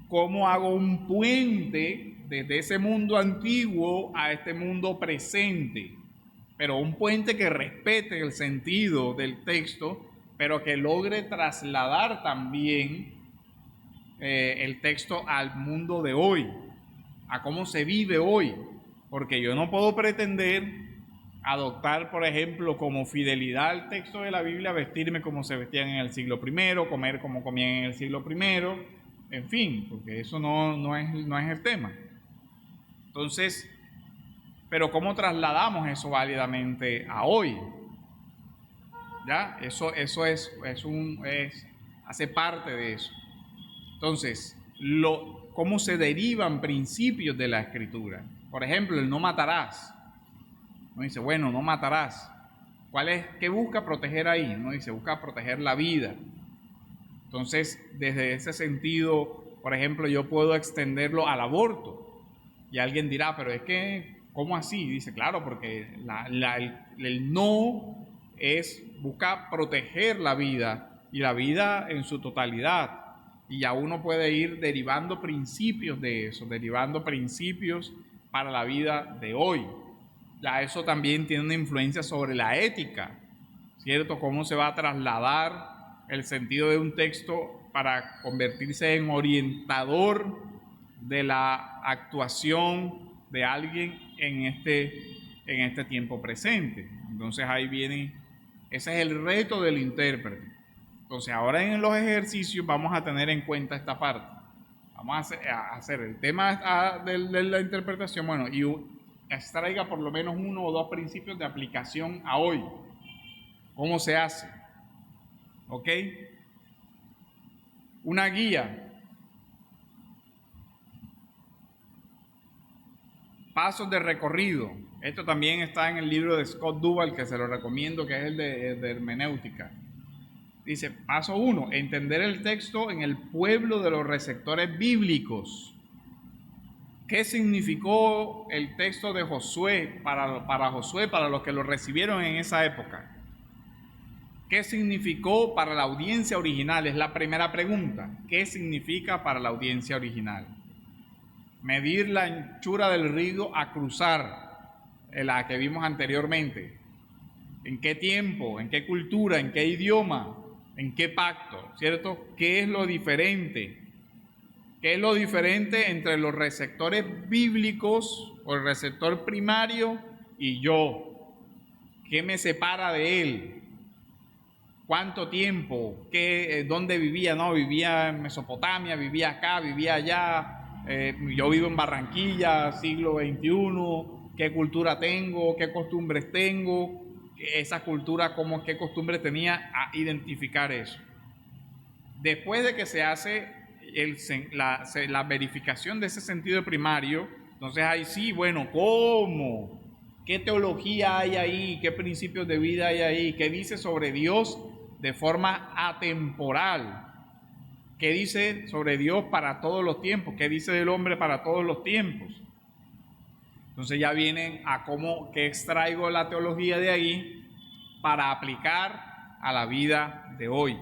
¿cómo hago un puente desde ese mundo antiguo a este mundo presente? Pero un puente que respete el sentido del texto, pero que logre trasladar también el texto al mundo de hoy, a cómo se vive hoy, porque yo no puedo pretender adoptar, por ejemplo, como fidelidad al texto de la Biblia, vestirme como se vestían en el siglo I, comer como comían en el siglo I, en fin, porque eso no es el tema. Entonces, pero ¿cómo trasladamos eso válidamente a hoy? ¿Ya? Eso hace parte de eso. Entonces, ¿cómo se derivan principios de la escritura? Por ejemplo, el no matarás. Uno dice, bueno, no matarás. ¿Qué busca proteger ahí? Uno dice, busca proteger la vida. Entonces, desde ese sentido, por ejemplo, yo puedo extenderlo al aborto. Y alguien dirá, pero es que, ¿cómo así? Dice, claro, porque el no busca proteger la vida y la vida en su totalidad. Y ya uno puede ir derivando principios de eso, derivando principios para la vida de hoy. Ya eso también tiene una influencia sobre la ética, ¿cierto? Cómo se va a trasladar el sentido de un texto para convertirse en orientador de la actuación de alguien en este tiempo presente. Entonces ahí viene, ese es el reto del intérprete. Entonces ahora en los ejercicios vamos a tener en cuenta esta parte. Vamos a hacer el tema de la interpretación, bueno, y extraiga por lo menos 1 o 2 principios de aplicación a hoy. ¿Cómo se hace? ¿Ok? Una guía. Pasos de recorrido. Esto también está en el libro de Scott Duvall, que se lo recomiendo, que es el de hermenéutica. Dice, paso 1, entender el texto en el pueblo de los receptores bíblicos. ¿Qué significó el texto de Josué para Josué, para los que lo recibieron en esa época? ¿Qué significó para la audiencia original? Es la primera pregunta. ¿Qué significa para la audiencia original? Medir la anchura del río a cruzar, la que vimos anteriormente. ¿En qué tiempo? ¿En qué cultura? ¿En qué idioma? ¿En qué pacto? ¿Cierto? ¿Qué es lo diferente? ¿Qué es lo diferente entre los receptores bíblicos o el receptor primario y yo? ¿Qué me separa de él? ¿Cuánto tiempo? ¿Dónde vivía? No, vivía en Mesopotamia, vivía acá, vivía allá. Yo vivo en Barranquilla, siglo XXI. ¿Qué cultura tengo? ¿Qué costumbres tengo? Esa cultura, ¿qué costumbre tenía? A identificar eso. Después de que se hace la verificación de ese sentido primario, entonces ahí sí, bueno, ¿cómo? ¿Qué teología hay ahí? ¿Qué principios de vida hay ahí? ¿Qué dice sobre Dios de forma atemporal? ¿Qué dice sobre Dios para todos los tiempos? ¿Qué dice del hombre para todos los tiempos? Entonces ya vienen a qué extraigo la teología de ahí para aplicar a la vida de hoy.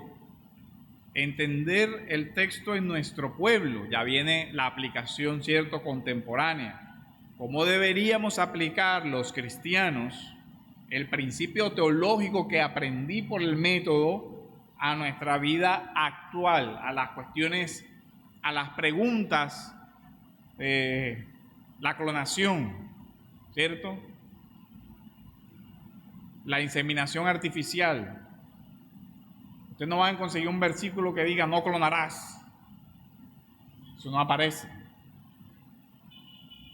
Entender el texto en nuestro pueblo, ya viene la aplicación, ¿cierto?, contemporánea. ¿Cómo deberíamos aplicar los cristianos el principio teológico que aprendí por el método a nuestra vida actual, a las cuestiones, a las preguntas la clonación, ¿cierto? La inseminación artificial. Usted no va a conseguir un versículo que diga no clonarás. Eso no aparece.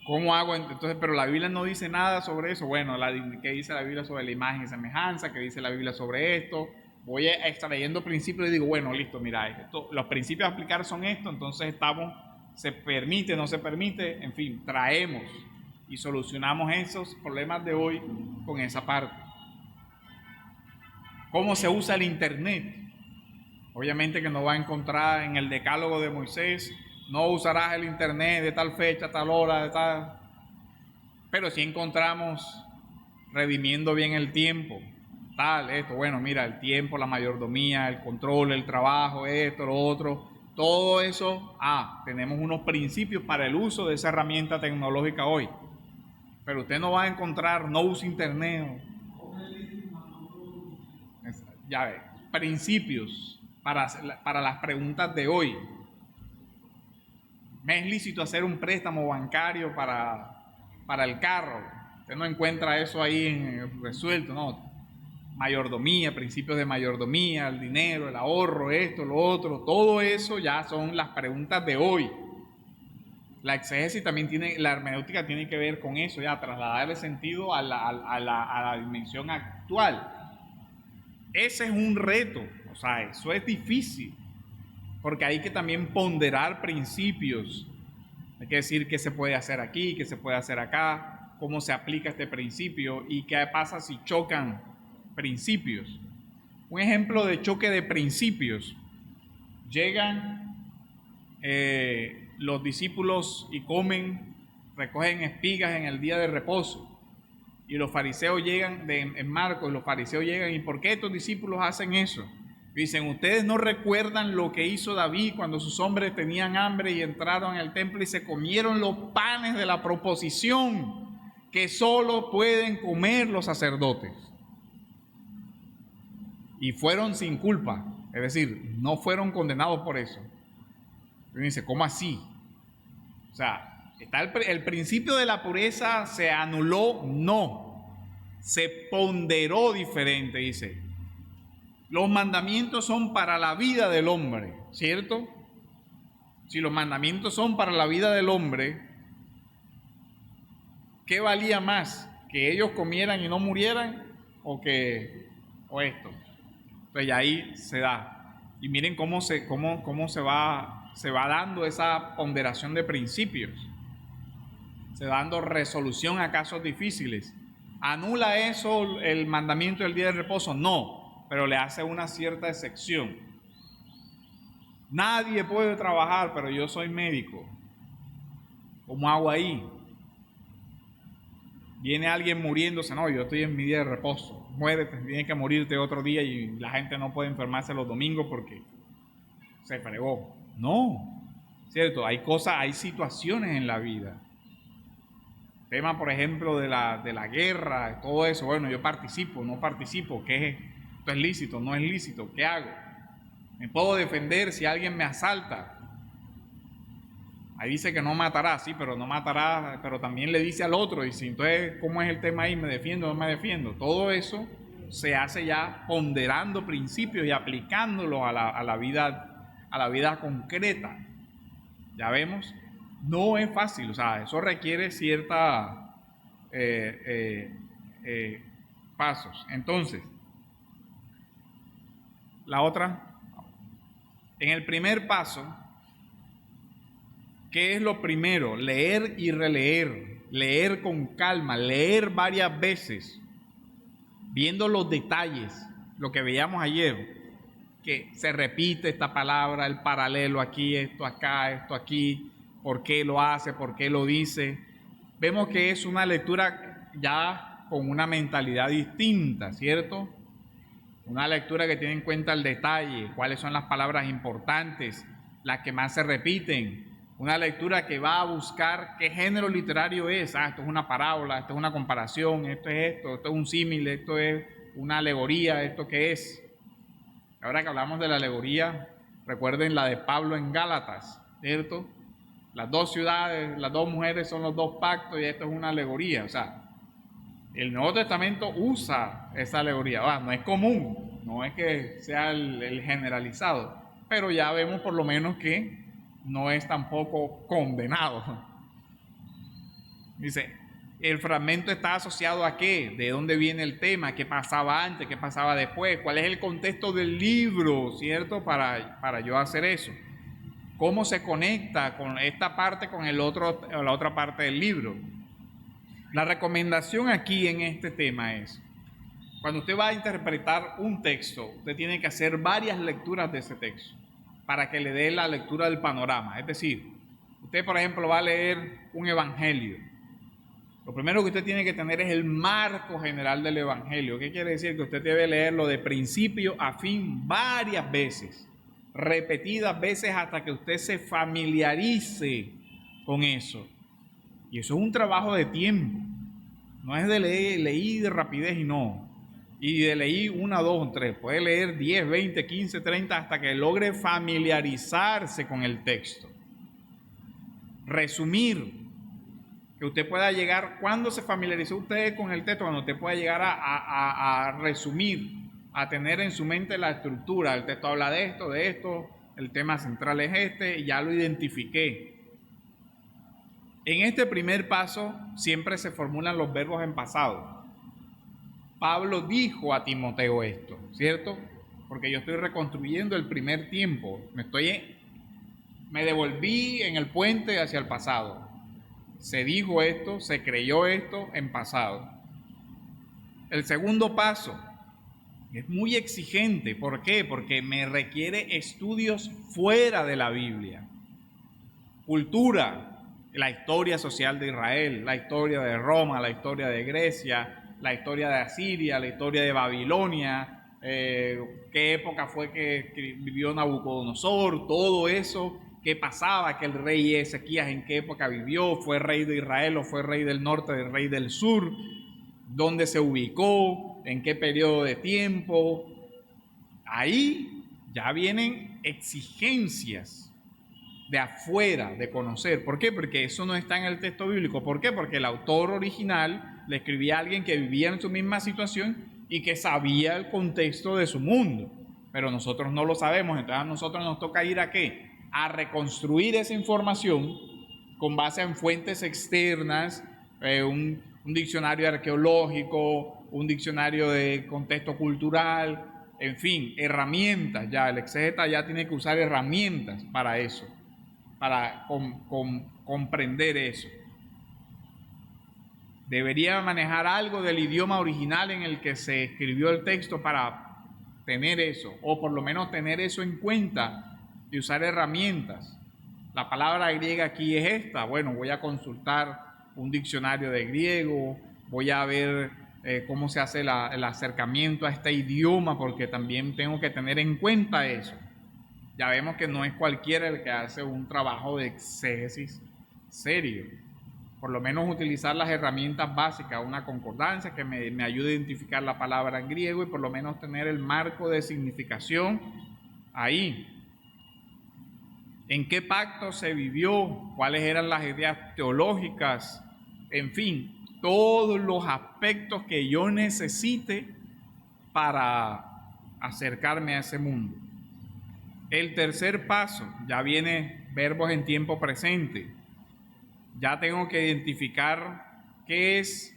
¿Cómo hago? Entonces, pero la Biblia no dice nada sobre eso. Bueno, ¿qué dice la Biblia sobre la imagen y semejanza? ¿Qué dice la Biblia sobre esto? Voy extrayendo principios y digo, bueno, listo, mira, los principios a aplicar son estos, entonces se permite, no se permite, en fin, traemos y solucionamos esos problemas de hoy con esa parte. ¿Cómo se usa el Internet? Obviamente que no va a encontrar en el decálogo de Moisés, no usarás el Internet de tal fecha, tal hora, de tal... Pero sí encontramos redimiendo bien el tiempo, tal, esto, bueno, mira, el tiempo, la mayordomía, el control, el trabajo, esto, lo otro, todo eso, tenemos unos principios para el uso de esa herramienta tecnológica hoy. Pero usted no va a encontrar, no use Internet. Ya ve, principios para las preguntas de hoy. ¿Me es lícito hacer un préstamo bancario para el carro? Usted no encuentra eso ahí resuelto, ¿no? Mayordomía, principios de mayordomía, el dinero, el ahorro, esto, lo otro, todo eso ya son las preguntas de hoy. La exégesis también la hermenéutica tiene que ver con eso, ya trasladarle sentido a la dimensión actual. Ese es un reto, o sea, eso es difícil, porque hay que también ponderar principios. Hay que decir qué se puede hacer aquí, qué se puede hacer acá, cómo se aplica este principio y qué pasa si chocan principios. Un ejemplo de choque de principios. Llegan los discípulos y recogen espigas en el día de reposo. Y los fariseos llegan, en Marcos, los fariseos llegan, ¿y por qué estos discípulos hacen eso? Dicen, ustedes no recuerdan lo que hizo David cuando sus hombres tenían hambre y entraron al templo y se comieron los panes de la proposición que solo pueden comer los sacerdotes. Y fueron sin culpa, es decir, no fueron condenados por eso. Y dice, ¿cómo así? O sea, ¿está el principio de la pureza se anuló? No, se ponderó diferente, dice. Los mandamientos son para la vida del hombre, ¿cierto? Si los mandamientos son para la vida del hombre, ¿qué valía más? ¿Que ellos comieran y no murieran? ¿O esto? Entonces ahí se da. Y miren cómo se va dando esa ponderación de principios. Se va dando resolución a casos difíciles. ¿Anula eso el mandamiento del día de reposo? No, pero le hace una cierta excepción. Nadie puede trabajar, pero yo soy médico. ¿Cómo hago ahí? Viene alguien muriéndose, no, yo estoy en mi día de reposo. Muérete, tienes que morirte otro día y la gente no puede enfermarse los domingos porque se fregó. No, ¿cierto? Hay situaciones en la vida. Tema, por ejemplo, de la guerra, todo eso. Bueno, yo participo, no participo. ¿Qué es? ¿Esto es lícito? ¿No es lícito? ¿Qué hago? ¿Me puedo defender si alguien me asalta? Ahí dice que no matará, sí, pero no matará, pero también le dice al otro, y si entonces, ¿cómo es el tema ahí? ¿Me defiendo o no me defiendo? Todo eso se hace ya ponderando principios y aplicándolo a la vida concreta. Ya vemos, no es fácil, o sea, eso requiere cierta pasos. Entonces, la otra, en el primer paso, ¿qué es lo primero? Leer y releer, leer con calma, leer varias veces, viendo los detalles, lo que veíamos ayer, que se repite esta palabra, el paralelo aquí, esto acá, esto aquí, por qué lo hace, por qué lo dice. Vemos que es una lectura ya con una mentalidad distinta, ¿cierto? Una lectura que tiene en cuenta el detalle, cuáles son las palabras importantes, las que más se repiten. Una lectura que va a buscar qué género literario es. Esto es una parábola, esto es una comparación, esto es un símil, esto es una alegoría, ¿esto qué es? Ahora que hablamos de la alegoría, recuerden la de Pablo en Gálatas, ¿cierto? las dos ciudades, las dos mujeres son los dos pactos y esto es una alegoría. O sea, el Nuevo Testamento usa esa alegoría. No es común, no es que sea el generalizado, pero ya vemos por lo menos que no es tampoco condenado. Dice, el fragmento está asociado a qué, de dónde viene el tema, qué pasaba antes, qué pasaba después, cuál es el contexto del libro, ¿cierto? Para yo hacer eso. Cómo se conecta con esta parte con la otra parte del libro. La recomendación aquí en este tema es, cuando usted va a interpretar un texto, usted tiene que hacer varias lecturas de ese texto para que le dé la lectura del panorama. Es decir, usted, por ejemplo, va a leer un evangelio. Lo primero que usted tiene que tener es el marco general del evangelio. ¿Qué quiere decir? Que usted debe leerlo de principio a fin varias veces, repetidas veces hasta que usted se familiarice con eso. Y eso es un trabajo de tiempo. No es de leer de rapidez y no. Y de leer 1, 2, 3. Puede leer 10, 20, 15, 30 hasta que logre familiarizarse con el texto. Resumir. Que usted pueda llegar, cuando se familiarizó usted con el texto, cuando usted pueda llegar a resumir, a tener en su mente la estructura. El texto habla de esto, el tema central es este, y ya lo identifiqué. En este primer paso siempre se formulan los verbos en pasado. Pablo dijo a Timoteo esto, ¿cierto? Porque yo estoy reconstruyendo el primer tiempo, me devolví en el puente hacia el pasado. Se dijo esto, se creyó esto en pasado. El segundo paso es muy exigente. ¿Por qué? Porque me requiere estudios fuera de la Biblia. Cultura, la historia social de Israel, la historia de Roma, la historia de Grecia, la historia de Asiria, la historia de Babilonia, qué época fue que vivió Nabucodonosor, todo eso. ¿Qué pasaba? Que el rey Ezequías en qué época vivió, fue rey de Israel o fue rey del norte, del rey del sur, dónde se ubicó, en qué periodo de tiempo. Ahí ya vienen exigencias de afuera, de conocer. ¿Por qué? Porque eso no está en el texto bíblico. ¿Por qué? Porque el autor original le escribía a alguien que vivía en su misma situación y que sabía el contexto de su mundo. Pero nosotros no lo sabemos, entonces a nosotros nos toca ir a ¿qué? A reconstruir esa información con base en fuentes externas, un diccionario arqueológico, un diccionario de contexto cultural, en fin, herramientas. Ya el exégeta ya tiene que usar herramientas para eso, para comprender eso. Debería manejar algo del idioma original en el que se escribió el texto para tener eso, o por lo menos tener eso en cuenta y usar herramientas. La palabra griega aquí es esta. Bueno, voy a consultar un diccionario de griego, voy a ver cómo se hace el acercamiento a este idioma, porque también tengo que tener en cuenta eso. Ya vemos que no es cualquiera el que hace un trabajo de exégesis serio. Por lo menos utilizar las herramientas básicas, una concordancia que me ayude a identificar la palabra en griego y por lo menos tener el marco de significación ahí. ¿En qué pacto se vivió? ¿Cuáles eran las ideas teológicas? En fin, todos los aspectos que yo necesite para acercarme a ese mundo. El tercer paso, ya viene verbos en tiempo presente. Ya tengo que identificar qué es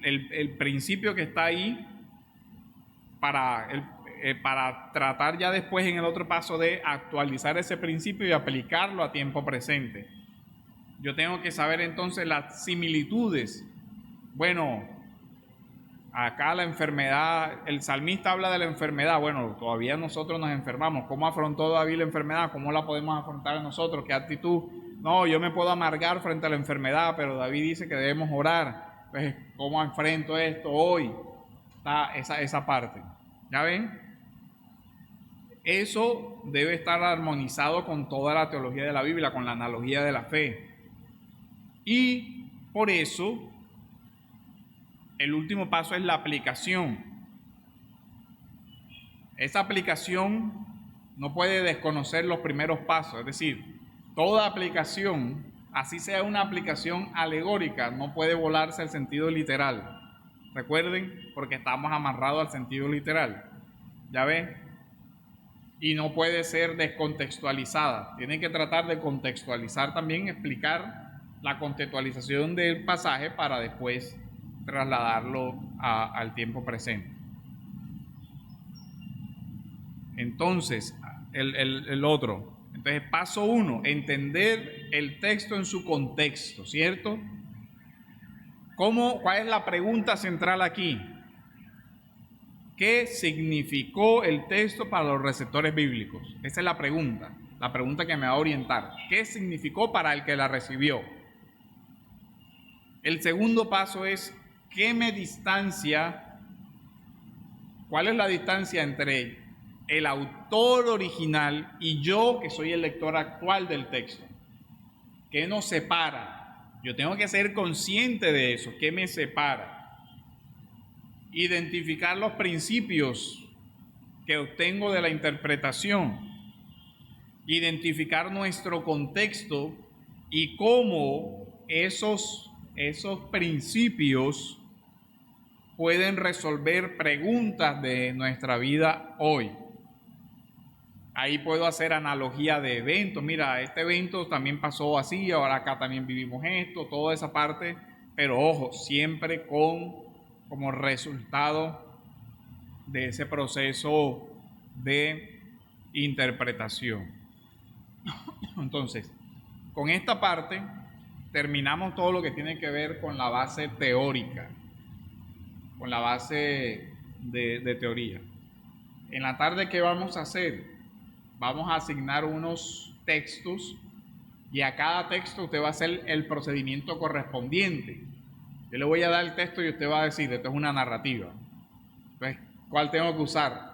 el principio que está ahí para tratar ya después en el otro paso de actualizar ese principio y aplicarlo a tiempo presente. Yo tengo que saber entonces las similitudes. Bueno, acá la enfermedad, el salmista habla de la enfermedad. Bueno, todavía nosotros nos enfermamos. ¿Cómo afrontó David la enfermedad? ¿Cómo la podemos afrontar nosotros? ¿Qué actitud? No, yo me puedo amargar frente a la enfermedad, pero David dice que debemos orar. Pues, ¿cómo enfrento esto hoy? Está esa parte. ¿Ya ven? Eso debe estar armonizado con toda la teología de la Biblia, con la analogía de la fe. Y por eso el último paso es la aplicación. Esa aplicación no puede desconocer los primeros pasos. Es decir, toda aplicación, así sea una aplicación alegórica, no puede volarse al sentido literal. Recuerden, porque estamos amarrados al sentido literal. ¿Ya ven? Y no puede ser descontextualizada. Tienen que tratar de contextualizar también, explicar la contextualización del pasaje para después trasladarlo al tiempo presente. Entonces, el otro. Entonces, paso 1, entender el texto en su contexto, ¿cierto? ¿Cuál es la pregunta central aquí? ¿Qué significó el texto para los receptores bíblicos? Esa es la pregunta que me va a orientar. ¿Qué significó para el que la recibió? El segundo paso es, ¿cuál es la distancia entre el autor original y yo, que soy el lector actual del texto? ¿Qué nos separa? Yo tengo que ser consciente de eso. ¿Qué me separa? Identificar los principios que obtengo de la interpretación, identificar nuestro contexto y cómo esos principios pueden resolver preguntas de nuestra vida hoy. Ahí puedo hacer analogía de eventos. Mira, este evento también pasó así, ahora acá también vivimos esto, toda esa parte, pero ojo, siempre como resultado de ese proceso de interpretación. Entonces, con esta parte terminamos todo lo que tiene que ver con la base teórica, con la base de teoría. En la tarde, ¿qué vamos a hacer? Vamos a asignar unos textos y a cada texto usted va a hacer el procedimiento correspondiente. Yo le voy a dar el texto y usted va a decir, esto es una narrativa. Entonces, ¿cuál tengo que usar?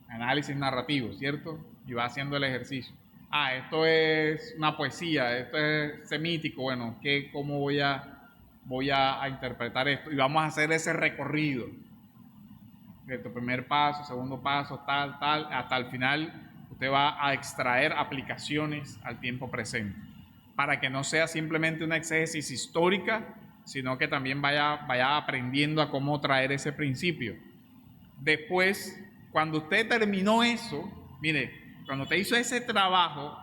Análisis narrativo, ¿cierto? Y va haciendo el ejercicio. Esto es una poesía, esto es semítico, bueno, ¿cómo voy a interpretar esto? Y vamos a hacer ese recorrido. ¿Cierto? Primer paso, segundo paso, tal, hasta el final usted va a extraer aplicaciones al tiempo presente, para que no sea simplemente una exégesis histórica, sino que también vaya aprendiendo a cómo traer ese principio. Después, cuando usted terminó eso, mire, cuando usted hizo ese trabajo,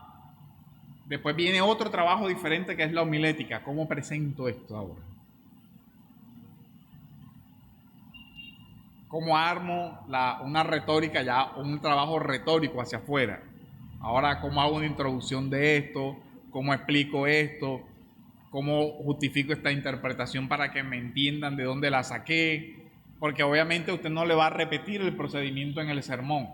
después viene otro trabajo diferente que es la homilética. ¿Cómo presento esto ahora? ¿Cómo armo una retórica ya, un trabajo retórico hacia afuera? Ahora, ¿cómo hago una introducción de esto? ¿Cómo explico esto? ¿Cómo justifico esta interpretación para que me entiendan de dónde la saqué? Porque obviamente usted no le va a repetir el procedimiento en el sermón.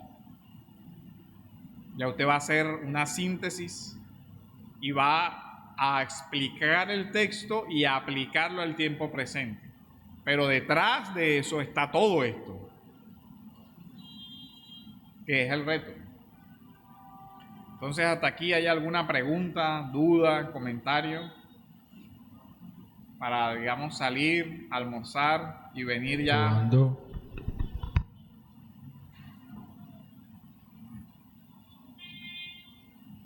Ya usted va a hacer una síntesis y va a explicar el texto y a aplicarlo al tiempo presente. Pero detrás de eso está todo esto, que es el reto. Entonces, hasta aquí, ¿hay alguna pregunta, duda, comentario? Para, digamos, salir, almorzar y venir ya. Probando.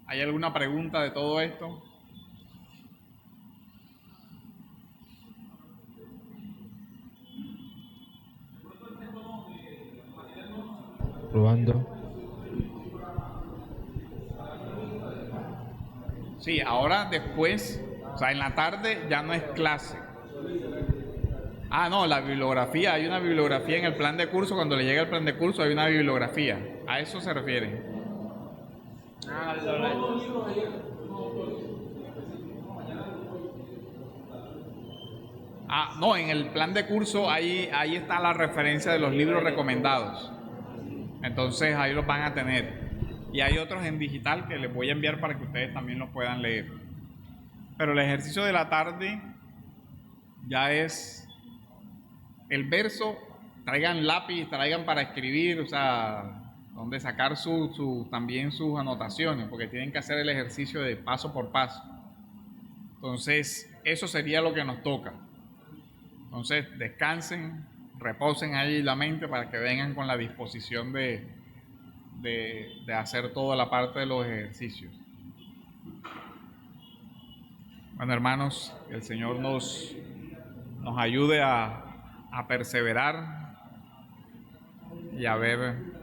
¿Hay alguna pregunta de todo esto? Probando. Sí, ahora después, o sea, en la tarde ya no es clase. No, la bibliografía, hay una bibliografía en el plan de curso, cuando le llega el plan de curso hay una bibliografía. ¿A eso se refiere? No, en el plan de curso ahí está la referencia de los libros recomendados. Entonces ahí los van a tener. Y hay otros en digital que les voy a enviar para que ustedes también los puedan leer. Pero el ejercicio de la tarde ya es el verso. Traigan lápiz, traigan para escribir, o sea, donde sacar también sus anotaciones, porque tienen que hacer el ejercicio de paso por paso. Entonces, eso sería lo que nos toca. Entonces, descansen, reposen ahí la mente para que vengan con la disposición de de hacer toda la parte de los ejercicios. Bueno, hermanos, que el Señor nos ayude a perseverar y a ver